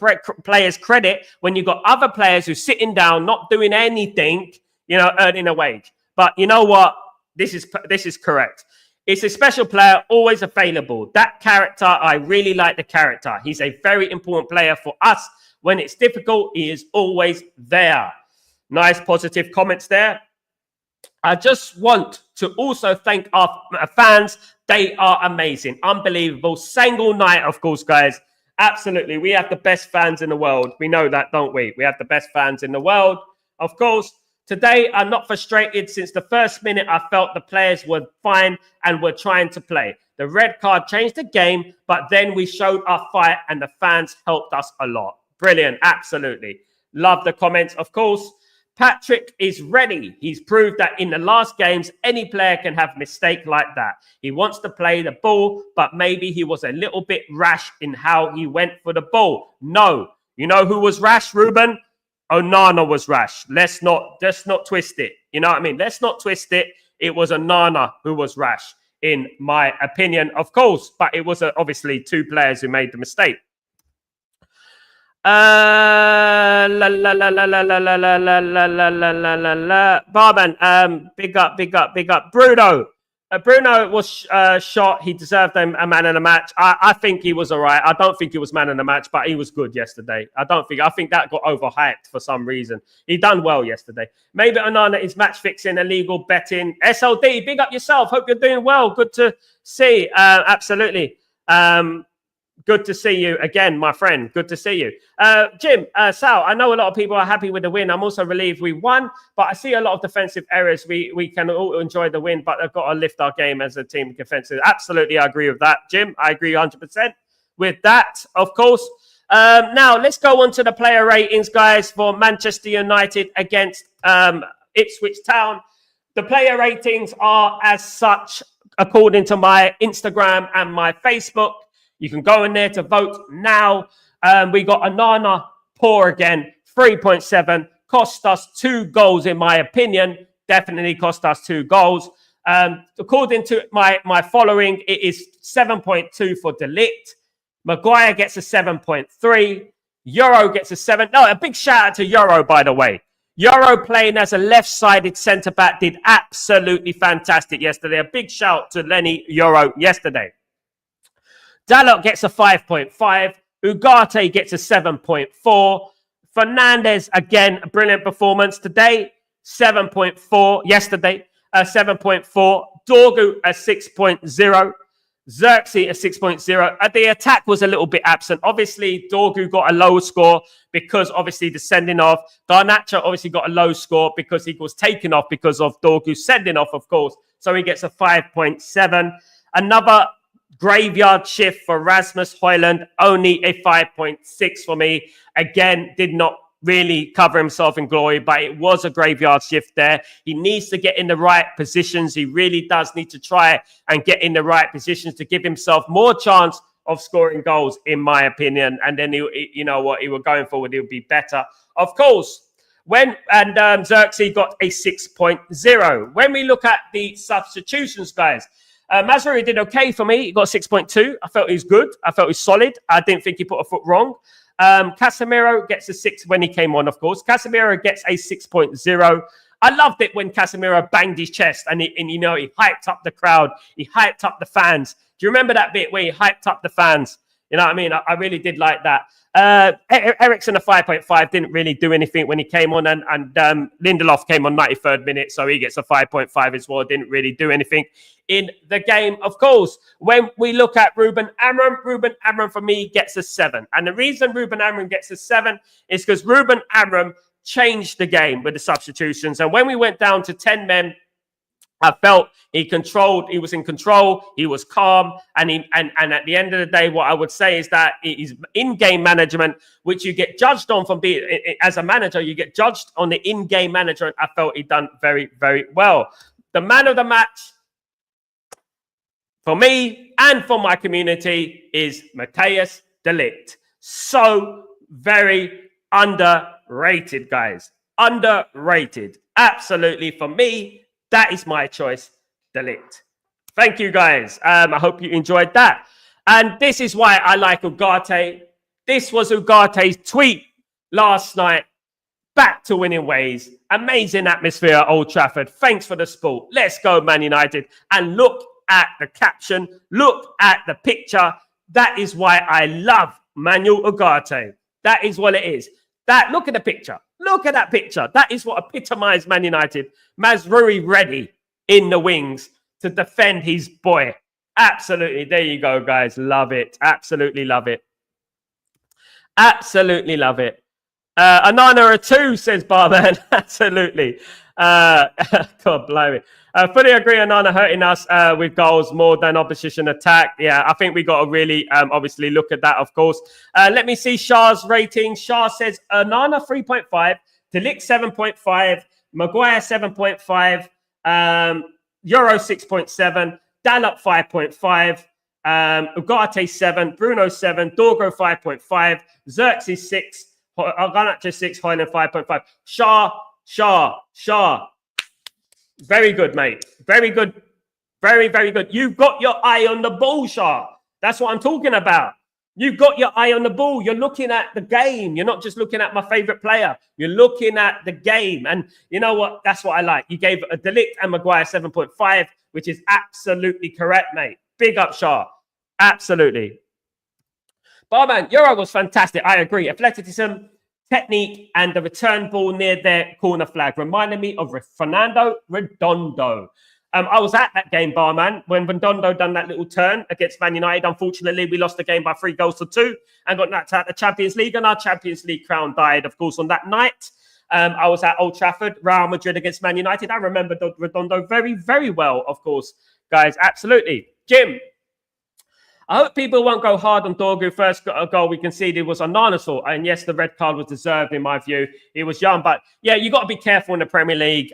players credit when you've got other players who are sitting down, not doing anything, earning a wage. But you know what? This is correct. It's a special player, always available. That character, I really like the character. He's a very important player for us. When it's difficult, he is always there. Nice positive comments there. I just want to also thank our fans. They are amazing. Unbelievable. Single night, of course, guys. Absolutely. We have the best fans in the world. We know that, don't we? We have the best fans in the world. Of course, today I'm not frustrated. Since the first minute, I felt the players were fine and were trying to play. The red card changed the game, but then we showed our fight and the fans helped us a lot. Brilliant. Absolutely. Love the comments, of course. Patrick is ready. He's proved that in the last games, any player can have a mistake like that. He wants to play the ball, but maybe he was a little bit rash in how he went for the ball. No. You know who was rash, Ruben? Onana was rash. Let's not twist it. You know what I mean? Let's not twist it. It was Onana who was rash, in my opinion, of course. But it was obviously two players who made the mistake. Barman, big up. Bruno was shot. He deserved a man in the match. I think he was all right. I don't think he was man in the match, but he was good yesterday. I think that got overhyped for some reason. He done well yesterday. Maybe Onana is match fixing, illegal betting. SLD, big up yourself. Hope you're doing well. Good to see. Absolutely. Good to see you again, my friend. Good to see you. Jim, Sal, I know a lot of people are happy with the win. I'm also relieved we won, but I see a lot of defensive errors. We can all enjoy the win, but they've got to lift our game as a team defensive. Absolutely, I agree with that, Jim. I agree 100% with that, of course. Now, let's go on to the player ratings, guys, for Manchester United against Ipswich Town. The player ratings are as such, according to my Instagram and my Facebook. You can go in there to vote now. We got Onana, poor again, 3.7. Cost us 2 goals, in my opinion. Definitely cost us 2 goals. According to my following, it is 7.2 for De Ligt. Maguire gets a 7.3. Euro gets a 7. No, a big shout out to Euro, by the way. Euro playing as a left-sided centre-back did absolutely fantastic yesterday. A big shout to Lenny Euro yesterday. Dalot gets a 5.5. Ugarte gets a 7.4. Fernandes, again, a brilliant performance. Today, 7.4. Yesterday, 7.4. Dorgu, a 6.0. Xerxes a 6.0. The attack was a little bit absent. Obviously, Dorgu got a low score because obviously the sending off. Garnacho obviously got a low score because he was taken off because of Dorgu sending off, of course. So he gets a 5.7. Another graveyard shift for Rasmus Højlund, only a 5.6 for me. Again, did not really cover himself in glory, but it was a graveyard shift there. He needs to get in the right positions. He really does need to try and get in the right positions to give himself more chance of scoring goals, in my opinion. And then, you know what, he was going forward, he'll be better. Of course, Xerxes got a 6.0. When we look at the substitutions, guys, Mazraoui did okay for me. He got 6.2. I felt he was good. I felt he was solid. I didn't think he put a foot wrong. Casemiro gets a 6 when he came on, of course. Casemiro gets a 6.0. I loved it when Casemiro banged his chest and you know, he hyped up the crowd. He hyped up the fans. Do you remember that bit where he hyped up the fans? You know what I mean? I really did like that. Eriksen, a 5.5, didn't really do anything when he came on. And Lindelof came on 93rd minute, so he gets a 5.5 as well. Didn't really do anything in the game. Of course, when we look at Ruben Amorim for me gets a 7. And the reason Ruben Amorim gets a 7 is because Ruben Amorim changed the game with the substitutions. And when we went down to 10 men, I felt he was in control, he was calm, and at the end of the day, what I would say is that it is in-game management, which you get judged on from being, as a manager, you get judged on the in-game management. I felt he done very, very well. The man of the match, for me and for my community, is Matthijs de Ligt. So very underrated, guys. Underrated. Absolutely, for me, that is my choice, de Ligt. Thank you, guys. I hope you enjoyed that. And this is why I like Ugarte. This was Ugarte's tweet last night. Back to winning ways. Amazing atmosphere at Old Trafford. Thanks for the sport. Let's go, Man United. And look at the caption. Look at the picture. That is why I love Manuel Ugarte. That is what it is. Look at the picture. Look at that picture. That is what epitomized Man United. Mazraoui ready in the wings to defend his boy. Absolutely. There you go, guys. Love it. Absolutely love it. Absolutely love it. Onana a 2, says Barman. Absolutely. God blimey. Fully agree, Onana hurting us with goals more than opposition attack. Yeah, I think we got to really obviously look at that, of course. Let me see Shah's rating. Shah says Onana 3.5, de Ligt 7.5, Maguire 7.5, Euro 6.7, Dalot 5.5, Ugarte 7, Bruno 7, Dorgo 5.5, Xerxes 6, Garnacho 6, Højlund 5.5. Shah. Very good, mate. Very good. Very, very good. You've got your eye on the ball, Shah. That's what I'm talking about. You've got your eye on the ball. You're looking at the game. You're not just looking at my favorite player. You're looking at the game. And you know what? That's what I like. You gave a de Ligt and Maguire 7.5, which is absolutely correct, mate. Big up, Shah. Absolutely. Barman, Euro was fantastic. I agree. Athleticism, technique, and the return ball near their corner flag reminded me of Fernando Redondo. I was at that game, Barman, when Redondo done that little turn against Man United. Unfortunately, we lost the game by 3-2 and got knocked out the Champions League, and our Champions League crown died, of course, on that night. I was at Old Trafford, Real Madrid against Man United. I remember Redondo very, very well, of course, guys. Absolutely. Jim, I hope people won't go hard on Dorgu. First goal we conceded was Onana's fault. And yes, the red card was deserved, in my view. He was young. But yeah, you got to be careful in the Premier League.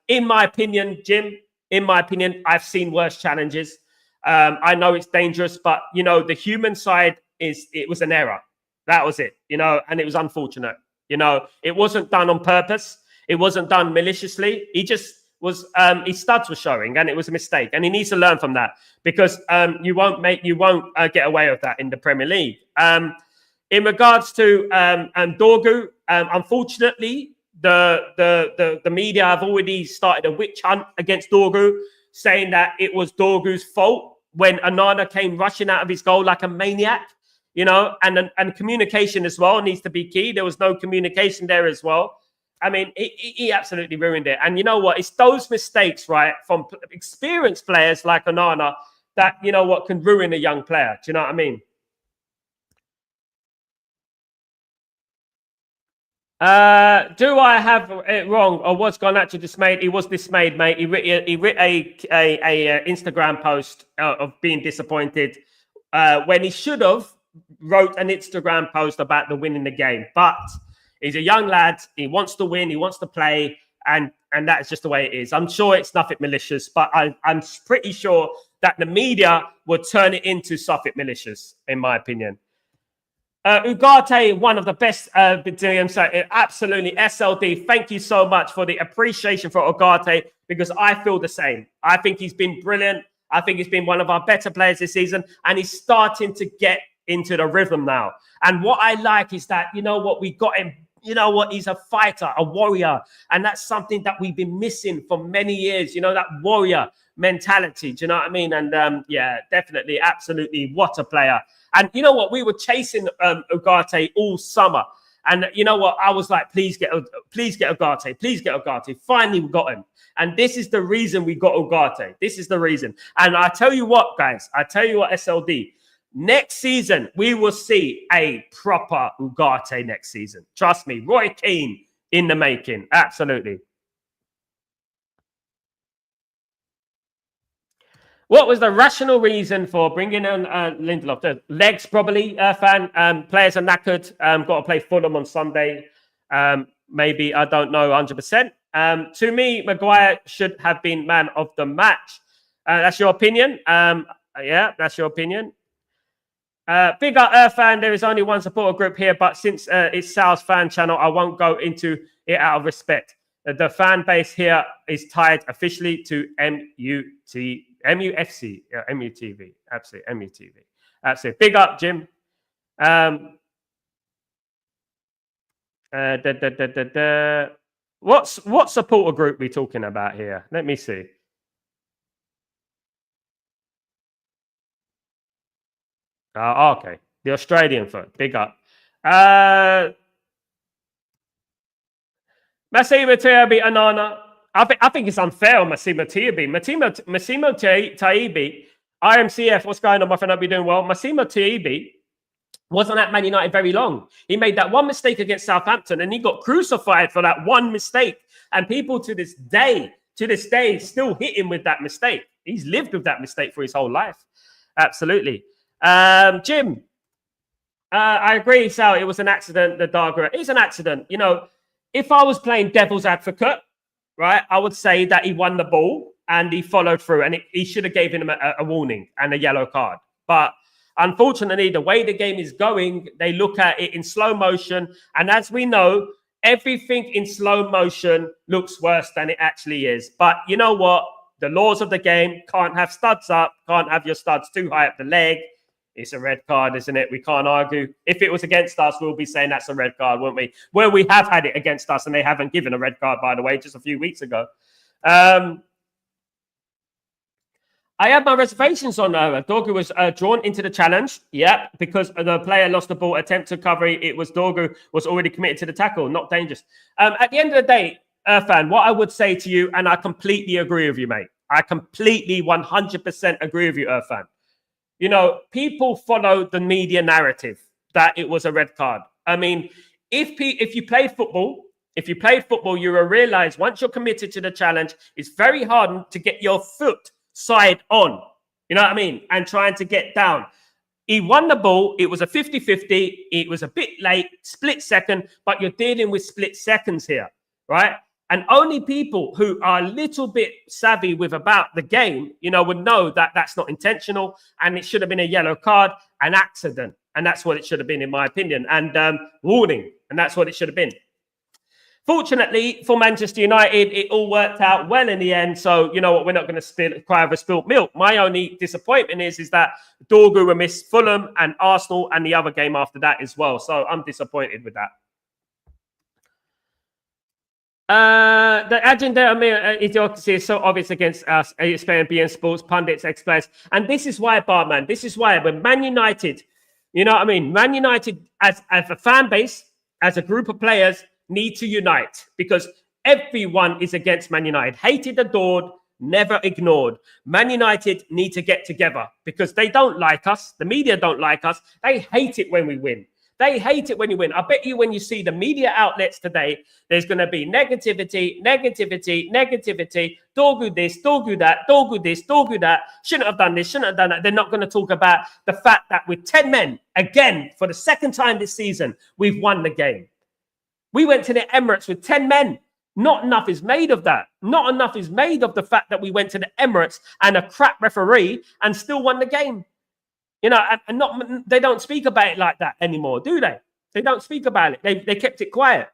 In my opinion, Jim, I've seen worse challenges. I know it's dangerous, but, you know, the human side it was an error. That was it, you know, and it was unfortunate. You know, it wasn't done on purpose. It wasn't done maliciously. He just was, his studs were showing, and it was a mistake. And he needs to learn from that, because you won't get away with that in the Premier League. In regards to Dorgu, unfortunately, the media have already started a witch hunt against Dorgu, saying that it was Dorgu's fault when Onana came rushing out of his goal like a maniac. and communication as well needs to be key. There was no communication there as well. I mean, he absolutely ruined it. And you know what? It's those mistakes, right, from experienced players like Onana that, can ruin a young player. Do you know what I mean? Do I have it wrong, or was Garnacho dismayed? He was dismayed, mate. He writ a Instagram post of being disappointed when he should have wrote an Instagram post about the winning the game. But he's a young lad. He wants to win. He wants to play, and that's just the way it is. I'm sure it's nothing malicious, but I'm pretty sure that the media would turn it into something malicious, in my opinion. Ugarte, one of the best DMs. Absolutely, SLD. Thank you so much for the appreciation for Ugarte, because I feel the same. I think he's been brilliant. I think he's been one of our better players this season, and he's starting to get into the rhythm now. And what I like is that, we got him. He's a fighter, a warrior, and that's something that we've been missing for many years. That warrior mentality. Do you know what I mean? And yeah, definitely, absolutely, what a player. And you know what? We were chasing Ugarte all summer. And you know what? I was like, please get Ugarte. Please get Ugarte. Finally, we got him. And this is the reason we got Ugarte. This is the reason. And I tell you what, guys. I tell you what, SLD. Next season, we will see a proper Ugarte next season. Trust me. Roy Keane in the making. Absolutely. What was the rational reason for bringing in Lindelof? The legs, probably, fan. Players are knackered. Got to play Fulham on Sunday. Maybe, I don't know 100%. To me, Maguire should have been man of the match. That's your opinion. Yeah, that's your opinion. Big up, fan. There is only one supporter group here, but since it's Sal's fan channel, I won't go into it out of respect. The fan base here is tied officially to MUFC, MUTV. Absolutely, MUTV. Absolutely. Big up, Jim. What supporter group we talking about here? Let me see. Okay. The Australian foot. Big up. Massimo Taibbi, Onana. I think it's unfair on Massimo Taibbi. Massimo Taibbi, IMCF, what's going on, my friend? I'll be doing well. Massimo Taibbi wasn't at Man United very long. He made that one mistake against Southampton, and he got crucified for that one mistake. And people to this day, still hit him with that mistake. He's lived with that mistake for his whole life. Absolutely. Jim, I agree, Sal. It was an accident. The Darga, it's an accident. If I was playing devil's advocate, right, I would say that he won the ball and he followed through, and he should have given him a warning and a yellow card. But unfortunately, the way the game is going, they look at it in slow motion, and as we know, everything in slow motion looks worse than it actually is. But you know what? The laws of the game, can't have studs up, can't have your studs too high up the leg. It's a red card, isn't it? We can't argue. If it was against us, we'll be saying that's a red card, won't we? Well, we have had it against us, and they haven't given a red card, by the way, just a few weeks ago. I had my reservations on Dorgu was drawn into the challenge. Yeah, because the player lost the ball, attempt to cover it. It was Dorgu was already committed to the tackle, not dangerous. At the end of the day, Irfan, what I would say to you, and I completely agree with you, mate. I completely 100% agree with you, Irfan. People follow the media narrative that it was a red card. I mean, if you played football, you will realize once you're committed to the challenge, it's very hard to get your foot side on. You know what I mean? And trying to get down. He won the ball. It was a 50-50. It was a bit late, split second, but you're dealing with split seconds here, right? And only people who are a little bit savvy with about the game, would know that that's not intentional and it should have been a yellow card, an accident. And that's what it should have been, in my opinion. And warning. And that's what it should have been. Fortunately for Manchester United, it all worked out well in the end. So, you know what? We're not going to cry over spilt milk. My only disappointment is that Dorgu will miss Fulham and Arsenal and the other game after that as well. So I'm disappointed with that. The agenda of idiocracy is so obvious against us, ESPN, BN Sports, pundits, ex-players. And this is why, Barman, this is why when Man United, You know what I mean? Man United, as a fan base, as a group of players, need to unite because everyone is against Man United. Hated, adored, never ignored. Man United need to get together because they don't like us. The media don't like us. They hate it when we win. They hate it when you win. I bet you when you see the media outlets today, there's going to be negativity. Dorgu this, Dorgu that, Dorgu this, Dorgu that. Shouldn't have done this, shouldn't have done that. They're not going to talk about the fact that with 10 men, again, for the second time this season, we've won the game. We went to the Emirates with 10 men. Not enough is made of that. Not enough is made of the fact that we went to the Emirates and a crap referee and still won the game. You know, and they don't speak about it like that anymore, do they? They don't speak about it. They kept it quiet.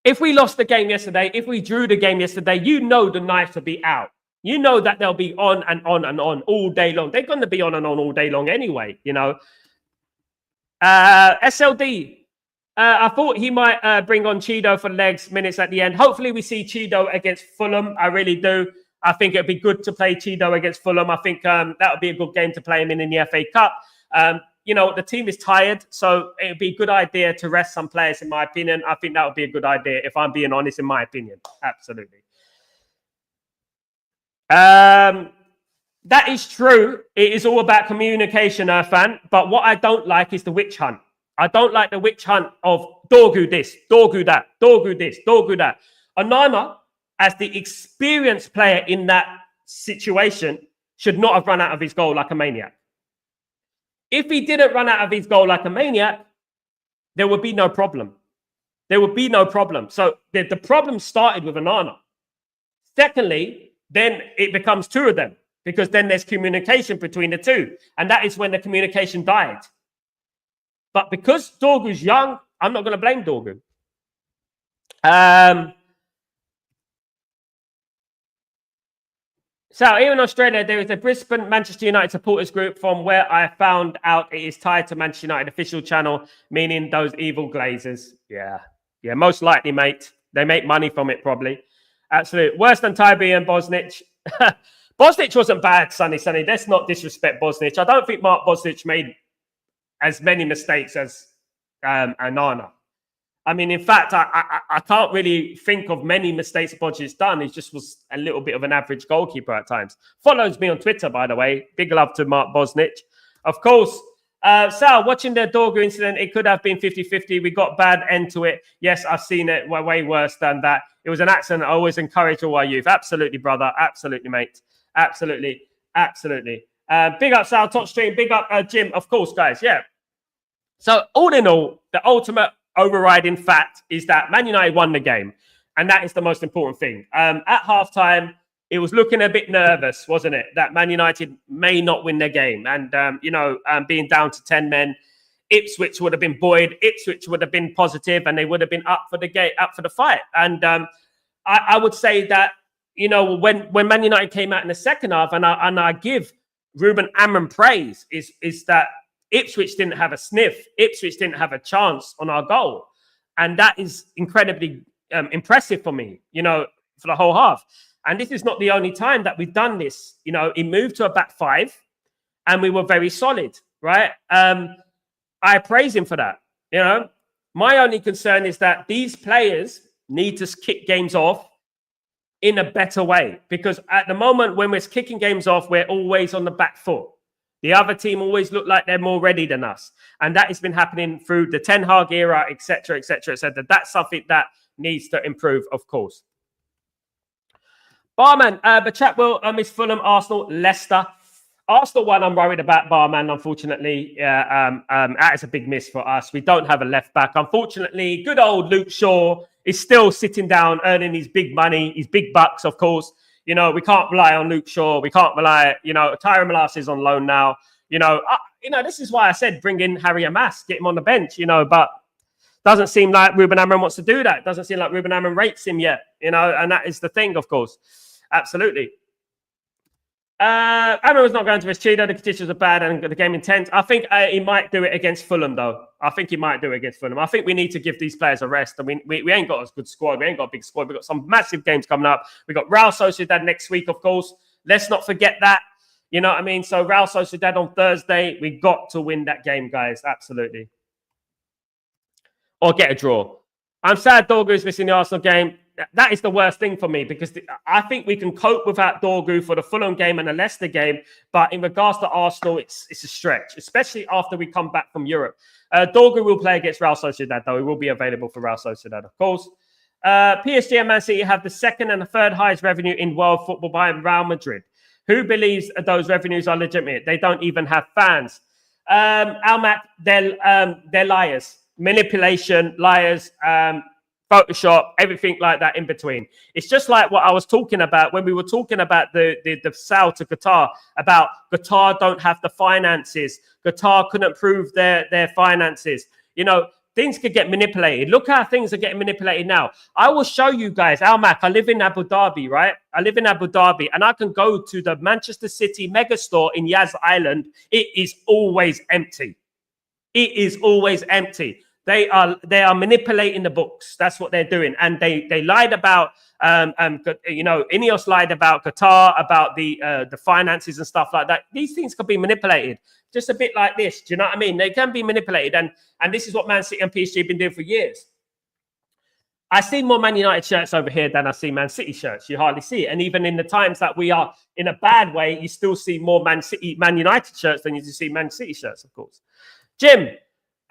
If we lost the game yesterday, if we drew the game yesterday, you know the knives will be out. You know that they'll be on and on and on all day long. They're going to be on and on all day long anyway, you know. SLD. I thought he might bring on Cheeto for legs minutes at the end. Hopefully we see Cheeto against Fulham. I really do. I think it'd be good to play Cheeto against Fulham. I think that would be a good game to play him in the FA Cup. You know, the team is tired, so it would be a good idea to rest some players, in my opinion. I think that would be a good idea, if I'm being honest, in my opinion. Absolutely. That is true. It is all about communication, fan. But what I don't like is the witch hunt. I don't like the witch hunt of Dorgu this, Dorgu that, Dorgu this, Dorgu that. Onana, as the experienced player in that situation, should not have run out of his goal like a maniac. If he didn't run out of his goal like a maniac, there would be no problem. There would be no problem. So the problem started with Onana. Secondly, then it becomes two of them because then there's communication between the two. And that is when the communication died. But because Dorgu's young, I'm not going to blame Dorgu. So here in Australia, there is a Brisbane Manchester United supporters group. From where I found out, it is tied to Manchester United official channel, meaning those evil Glazers. Yeah, most likely, mate. They make money from it, probably. Absolutely. Worse than Tybee and Bosnich. Bosnich wasn't bad, Sonny. Let's not disrespect Bosnich. I don't think Mark Bosnich made as many mistakes as Onana. I mean, in fact, I can't really think of many mistakes Bosnich's done. He just was a little bit of an average goalkeeper at times. Follows me on Twitter, by the way. Big love to Mark Bosnich. Of course, Sal, watching the Dorgu incident, it could have been 50-50. We got bad end to it. Yes, I've seen it way worse than that. It was an accident. I always encourage all our youth. Absolutely, brother. Absolutely, mate. Absolutely. Big up, Sal, top stream. Big up, Jim. Of course, guys. Yeah. So, all in all, the ultimate overriding fact is that Man United won the game. And that is the most important thing. At halftime, it was looking a bit nervous, wasn't it? That Man United may not win their game. And, being down to 10 men, Ipswich would have been buoyed. Ipswich would have been positive and they would have been up for the game, up for the fight. And I would say that, when Man United came out in the second half, and I give Ruben Amorim praise, is that Ipswich didn't have a sniff. Ipswich didn't have a chance on our goal. And that is incredibly impressive for me, for the whole half. And this is not the only time that we've done this. It moved to a back five and we were very solid, right? I praise him for that. My only concern is that these players need to kick games off in a better way. Because at the moment when we're kicking games off, we're always on the back foot. The other team always look like they're more ready than us. And that has been happening through the Ten Hag era, etc., etc., etc. That's something that needs to improve, of course. Barman, the chat will miss Fulham, Arsenal, Leicester. Arsenal one, I'm worried about, Barman, unfortunately. That is a big miss for us. We don't have a left back. Unfortunately, good old Luke Shaw is still sitting down, earning his big money, his big bucks, of course. We can't rely on Luke Shaw. We can't rely, Tyron Malacia is on loan now. This is why I said bring in Harry Amas, get him on the bench, but doesn't seem like Ruben Amorim wants to do that. Doesn't seem like Ruben Amorim rates him yet, and that is the thing, of course. Absolutely. Amorim was not going to risk Cheetah. The conditions are bad and the game intense. I think he might do it against Fulham, though. I think he might do it against Fulham. I think we need to give these players a rest. I mean, we ain't got a good squad. We ain't got a big squad. We've got some massive games coming up. We've got Real Sociedad next week, of course. Let's not forget that. You know what I mean? So Real Sociedad on Thursday, we got to win that game, guys. Absolutely. Or get a draw. I'm sad Dorgu is missing the Arsenal game. That is the worst thing for me because I think we can cope without Dorgu for the Fulham game and the Leicester game. But in regards to Arsenal, it's a stretch, especially after we come back from Europe. Dorgu will play against Real Sociedad, though. He will be available for Real Sociedad, of course. PSG and Man City have the second and the third highest revenue in world football behind Real Madrid. Who believes those revenues are legitimate? They don't even have fans. Almac, they're liars. Manipulation, liars, Photoshop, everything like that in between. It's just like what I was talking about when we were talking about the sale to Qatar, about Qatar don't have the finances. Qatar couldn't prove their finances. You know, things could get manipulated. Look how things are getting manipulated now. I will show you guys. Almac, I live in Abu Dhabi, right? I live in Abu Dhabi, and I can go to the Manchester City megastore in Yas Island. It is always empty. It is always empty. They are manipulating the books. That's what they're doing. And they lied about, Ineos lied about Qatar, about the finances and stuff like that. These things can be manipulated. Just a bit like this. Do you know what I mean? They can be manipulated. And this is what Man City and PSG have been doing for years. I see more Man United shirts over here than I see Man City shirts. You hardly see it. And even in the times that we are in a bad way, you still see more Man United shirts than you see Man City shirts, of course. Jim.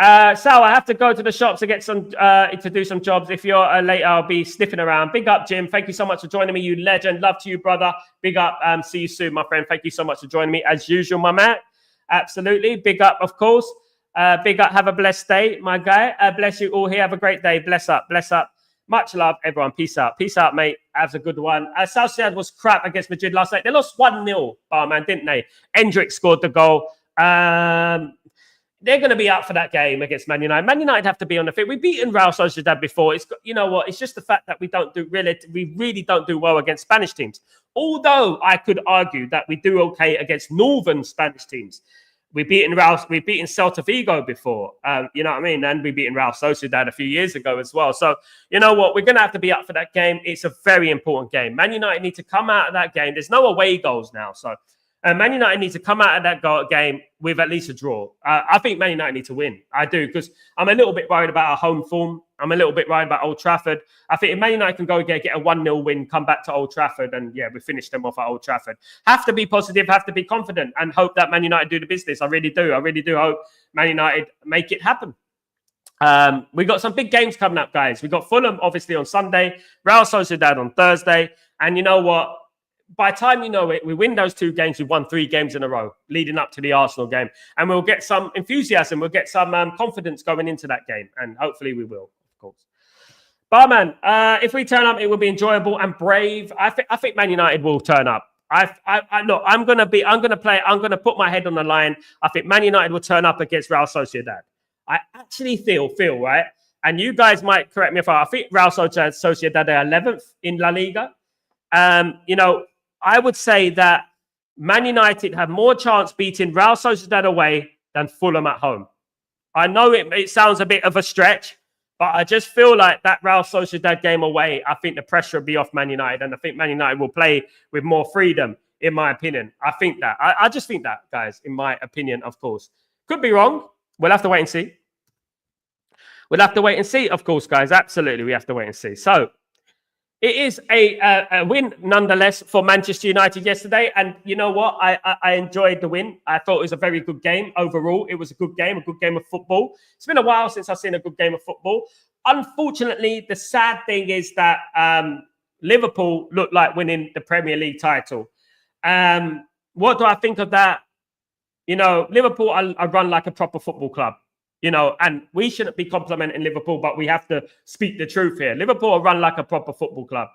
Sal, I have to go to the shops to get some to do some jobs. If you're late, I'll be sniffing around. Big up, Jim. Thank you so much for joining me, you legend. Love to you, brother. Big up. See you soon, my friend. Thank you so much for joining me as usual, my man. Absolutely. Big up, of course. Big up. Have a blessed day, my guy. Bless you all here. Have a great day. Bless up. Bless up. Much love, everyone. Peace out. Peace out, mate. Have a good one. Sociedad was crap against Madrid last night. They lost 1-0, man, didn't they? Endrick scored the goal. They're going to be up for that game against Man United. Man United have to be on the field. We've beaten Real Sociedad before. You know what? It's just the fact that we really don't do well against Spanish teams. Although I could argue that we do okay against northern Spanish teams. We've beaten Celta Vigo before. You know what I mean? And we've beaten Real Sociedad a few years ago as well. So you know what? We're going to have to be up for that game. It's a very important game. Man United need to come out of that game. There's no away goals now, so. Man United need to come out of that game with at least a draw. I think Man United need to win. I do, because I'm a little bit worried about our home form. I'm a little bit worried about Old Trafford. I think if Man United can go get a 1-0 win, come back to Old Trafford, and we finish them off at Old Trafford. Have to be positive, have to be confident, and hope that Man United do the business. I really do. I really do hope Man United make it happen. We got some big games coming up, guys. We got Fulham, obviously, on Sunday, Real Sociedad on Thursday, and you know what? By the time you know it, we win those 2 games. We've won 3 games in a row leading up to the Arsenal game. And we'll get some enthusiasm. We'll get some confidence going into that game. And hopefully we will, of course. Barman, if we turn up, it will be enjoyable and brave. I think Man United will turn up. Look, I'm going to put my head on the line. I think Man United will turn up against Real Sociedad. I actually feel, right? And you guys might correct me if I think Real Sociedad are 11th in La Liga. I would say that Man United have more chance beating Real Sociedad away than Fulham at home. I know it sounds a bit of a stretch, but I just feel like that Real Sociedad game away, I think the pressure will be off Man United, and I think Man United will play with more freedom, in my opinion. I think that. I just think that, guys, in my opinion, of course. Could be wrong. We'll have to wait and see. We'll have to wait and see, of course, guys. Absolutely, we have to wait and see. So, it is a win, nonetheless, for Manchester United yesterday. And you know what? I enjoyed the win. I thought it was a very good game overall. It was a good game of football. It's been a while since I've seen a good game of football. Unfortunately, the sad thing is that Liverpool looked like winning the Premier League title. What do I think of that? You know, Liverpool are run like a proper football club. You know, and we shouldn't be complimenting Liverpool, but we have to speak the truth here. Liverpool are run like a proper football club,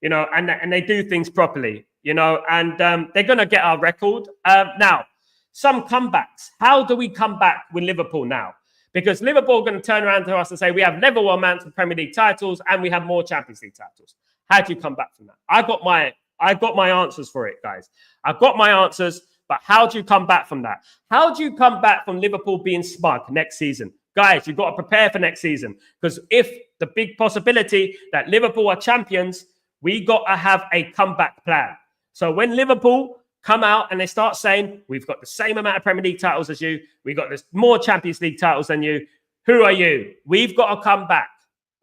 you know, and they do things properly, you know, and they're going to get our record. Now, some comebacks. How do we come back with Liverpool now? Because Liverpool are going to turn around to us and say, we have level amounts of Premier League titles and we have more Champions League titles. How do you come back from that? I got my answers for it, guys. I've got my answers. But how do you come back from that? How do you come back from Liverpool being smug next season? Guys, you've got to prepare for next season. Because if the big possibility that Liverpool are champions, we got to have a comeback plan. So when Liverpool come out and they start saying, we've got the same amount of Premier League titles as you. We've got more Champions League titles than you. Who are you? We've got to come back.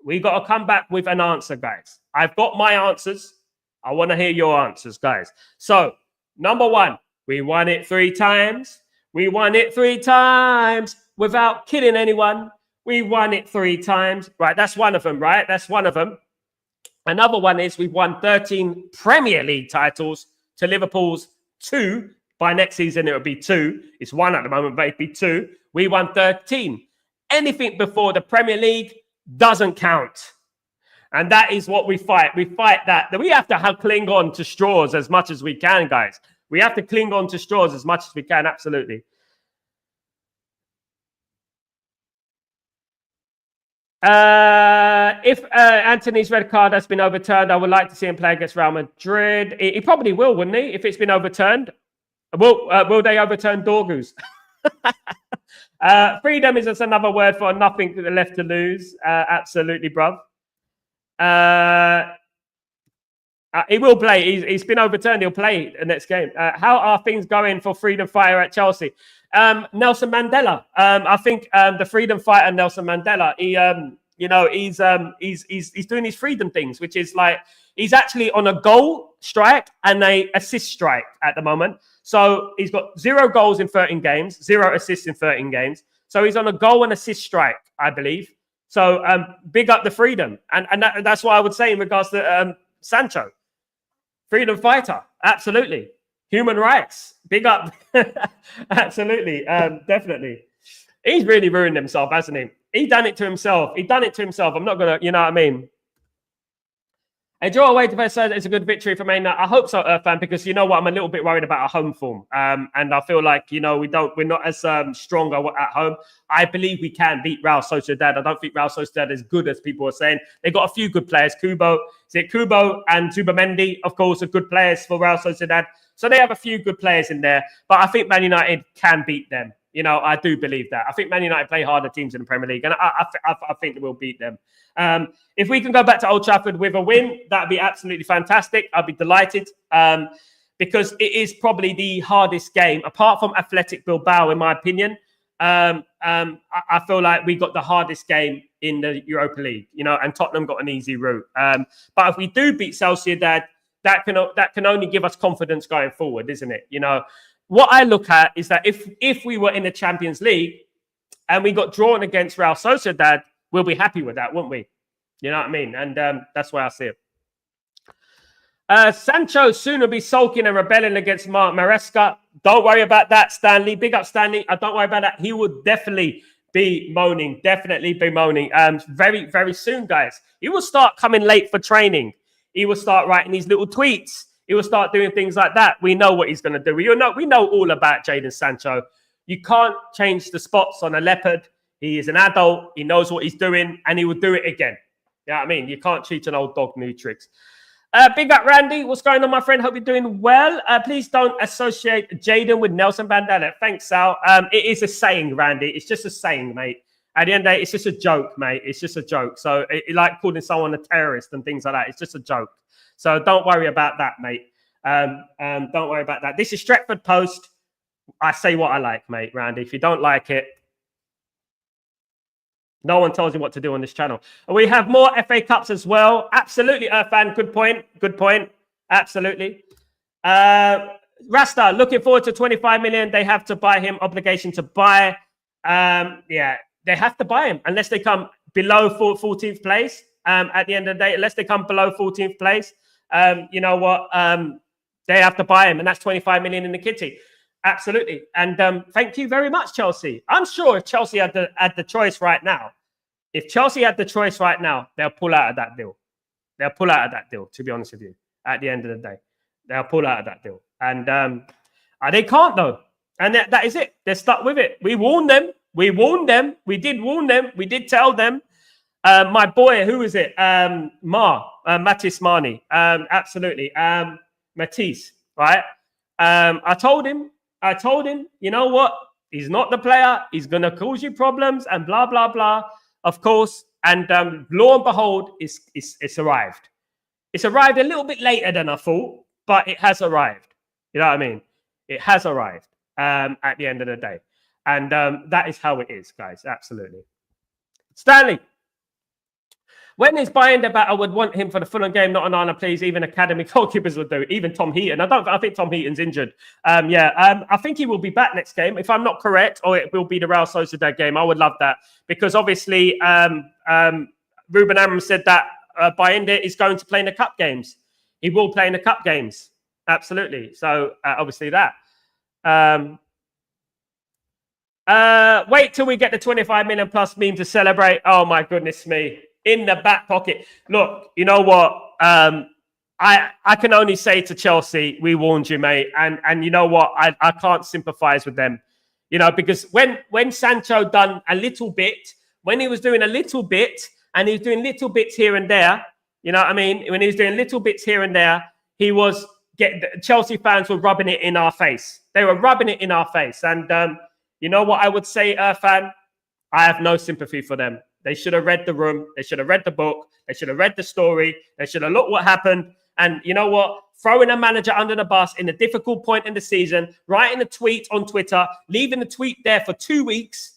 We've got to come back with an answer, guys. I've got my answers. I want to hear your answers, guys. So, number one, we won it 3 times. We won it 3 times without killing anyone. We won it 3 times. Right, that's one of them, right? That's one of them. Another one is we've won 13 Premier League titles to Liverpool's 2. By next season, it will be 2. It's 1 at the moment, but it'll be 2. We won 13. Anything before the Premier League doesn't count. And that is what we fight. We fight that. We have to cling on to straws as much as we can, guys. We have to cling on to straws as much as we can, absolutely. If Anthony's red card has been overturned, I would like to see him play against Real Madrid. He probably will, wouldn't he? If it's been overturned, will they overturn Dorgu's? Freedom is just another word for nothing left to lose. Absolutely, bruv. He will play. He's been overturned. He'll play the next game. How are things going for freedom fighter at Chelsea? Nelson Mandela. I think the freedom fighter Nelson Mandela. He's doing his freedom things, which is like he's actually on a goal strike and a assist strike at the moment. So he's got 0 goals in 13 games, 0 assists in 13 games. So he's on a goal and assist strike, I believe. So big up the freedom, and that's what I would say in regards to Sancho, freedom fighter, absolutely. Human rights, big up. Absolutely, definitely. He's really ruined himself, hasn't he? He done it to himself. I'm not going to, you know what I mean? A draw away to Versailles is a good victory for Man United. I hope so, fan, because you know what? I'm a little bit worried about our home form. And I feel like, we're not as strong at home. I believe we can beat Real Sociedad. I don't think Real Sociedad is good as people are saying. They've got a few good players. Kubo and Zubamendi, of course, are good players for Real Sociedad. So they have a few good players in there. But I think Man United can beat them. I do believe that. I think Man United play harder teams in the Premier League, and I think they will beat them. If we can go back to Old Trafford with a win, that'd be absolutely fantastic. I'd be delighted because it is probably the hardest game, apart from Athletic Bilbao, in my opinion. I feel like we got the hardest game in the Europa League, and Tottenham got an easy route. But if we do beat Sociedad, that can only give us confidence going forward, isn't it? What I look at is that if we were in the Champions League and we got drawn against Real Sociedad, we'll be happy with that, won't we? You know what I mean? And that's why I see it. Sancho soon will be sulking and rebelling against Mark Maresca. Don't worry about that, Stanley. Big up, Stanley. Don't worry about that. He will definitely be moaning. Very, very soon, guys. He will start coming late for training. He will start writing these little tweets. He will start doing things like that. We know what he's going to do. We know all about Jadon Sancho. You can't change the spots on a leopard. He is an adult. He knows what he's doing, and he will do it again. You know what I mean? You can't teach an old dog new tricks. Big up, Randy. What's going on, my friend? Hope you're doing well. Please don't associate Jadon with Nelson Mandela. Thanks, Sal. It is a saying, Randy. It's just a saying, mate. At the end of the day, it's just a joke, mate. It's just a joke. So, like calling someone a terrorist and things like that, it's just a joke. So don't worry about that, mate. Don't worry about that. This is Stretford Post. I say what I like, mate, Randy. If you don't like it, no one tells you what to do on this channel. We have more FA Cups as well. Absolutely, Earthan. Good point. Absolutely. Rasta, looking forward to 25 million. They have to buy him. Obligation to buy. They have to buy him unless they come below 14th place. At the end of the day, unless they come below 14th place. You know what? They have to buy him, and that's 25 million in the kitty. Absolutely. And thank you very much, Chelsea. I'm sure if Chelsea had the choice right now, they'll pull out of that deal. To be honest with you, at the end of the day, they'll pull out of that deal. And they can't, though. And that is it. They're stuck with it. We warned them. We did warn them. We did tell them. My boy, who is it? Matisse Marnie. Absolutely. Matisse, right? I told him, you know what? He's not the player. He's going to cause you problems and blah, blah, blah, of course. And lo and behold, it's arrived. It's arrived a little bit later than I thought, but it has arrived. You know what I mean? It has arrived at the end of the day. And that is how it is, guys. Absolutely. Stanley. When he's buying the bat, I would want him for the Fulham game, not Onana, please. Even academy goalkeepers would do. Even Tom Heaton. I think Tom Heaton's injured. I think he will be back next game. If I'm not correct, or it will be the Real Sociedad game. I would love that. Because obviously, Ruben Amorim said that Bayindir is going to play in the cup games. He will play in the cup games. Absolutely. So, obviously that. Wait till we get the 25 million plus meme to celebrate. Oh, my goodness me. In the back pocket. Look, you know what? I can only say to Chelsea, we warned you, mate. And you know what? I can't sympathize with them. You know, because when Sancho done a little bit, when he was doing a little bit, and he was doing little bits here and there, you know what I mean? When he was doing little bits here and there, Chelsea fans were rubbing it in our face. They were rubbing it in our face. And you know what I would say, fan? I have no sympathy for them. They should have read the room. They should have read the book. They should have read the story. They should have looked what happened. And you know what? Throwing a manager under the bus in a difficult point in the season, writing a tweet on Twitter, leaving the tweet there for 2 weeks,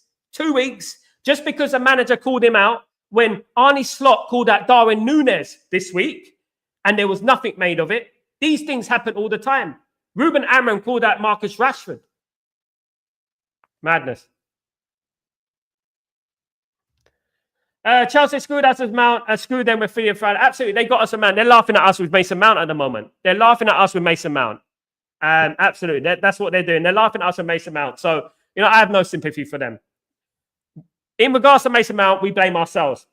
just because a manager called him out when Arne Slot called out Darwin Núñez this week, and there was nothing made of it. These things happen all the time. Ruben Amorim called out Marcus Rashford. Madness. Chelsea screwed us with Mount, screwed them with Theo Friday. Absolutely, they got us a man. They're laughing at us with Mason Mount at the moment. They're laughing at us with Mason Mount. Absolutely, that's what they're doing. They're laughing at us with Mason Mount. So, you know, I have no sympathy for them. In regards to Mason Mount, we blame ourselves.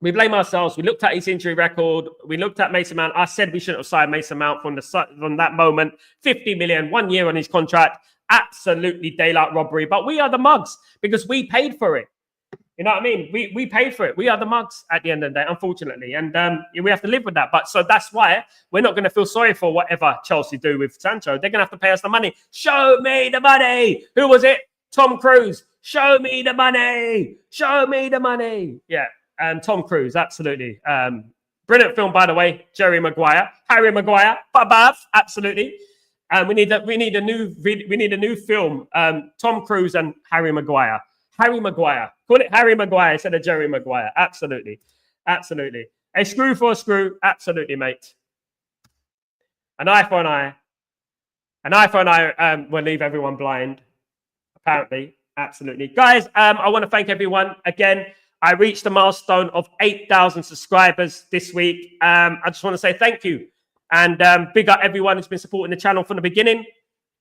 We blame ourselves. We looked at his injury record. We looked at Mason Mount. I said we shouldn't have signed Mason Mount from that moment. 50 million, 1 year on his contract. Absolutely daylight robbery. But we are the mugs because we paid for it. You know what I mean? We paid for it. We are the mugs at the end of the day, unfortunately. And we have to live with that. But so that's why we're not going to feel sorry for whatever Chelsea do with Sancho. They're going to have to pay us the money. Show me the money. Who was it? Tom Cruise. Show me the money. Show me the money. Yeah. Tom Cruise. Absolutely. Brilliant film, by the way. Harry Maguire. Babav. Absolutely. We need a new film. Tom Cruise and Harry Maguire. Harry Maguire. Call it Harry Maguire instead of Jerry Maguire. Absolutely. Absolutely. A screw for a screw. Absolutely, mate. An eye for an eye. An eye for an eye will leave everyone blind. Apparently. Absolutely. Guys, I want to thank everyone. Again, I reached a milestone of 8,000 subscribers this week. I just want to say thank you. And big up everyone who's been supporting the channel from the beginning.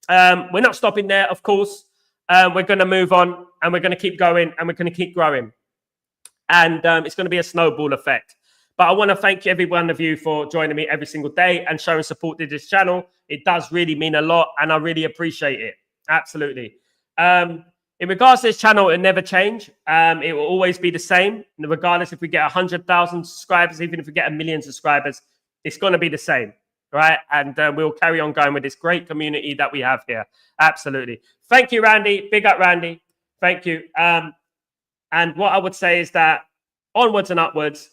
We're not stopping there, of course. We're going to move on and we're going to keep going and we're going to keep growing. And it's going to be a snowball effect. But I want to thank every one of you for joining me every single day and showing support to this channel. It does really mean a lot and I really appreciate it. Absolutely. In regards to this channel, it'll never change. It will always be the same. Regardless if we get 100,000 subscribers, even if we get 1 million subscribers, it's going to be the same. Right. And we'll carry on going with this great community that we have here. Absolutely. Thank you, Randy. Big up, Randy. Thank you. And what I would say is that onwards and upwards,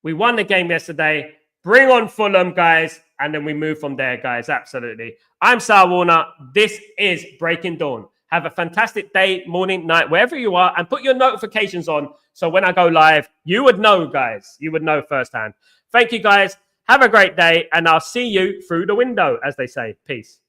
we won the game yesterday. Bring on Fulham, guys. And then we move from there, guys. Absolutely. I'm Sal Warner. This is Breaking Dawn. Have a fantastic day, morning, night, wherever you are. And put your notifications on. So when I go live, you would know, guys. You would know firsthand. Thank you, guys. Have a great day, and I'll see you through the window, as they say. Peace.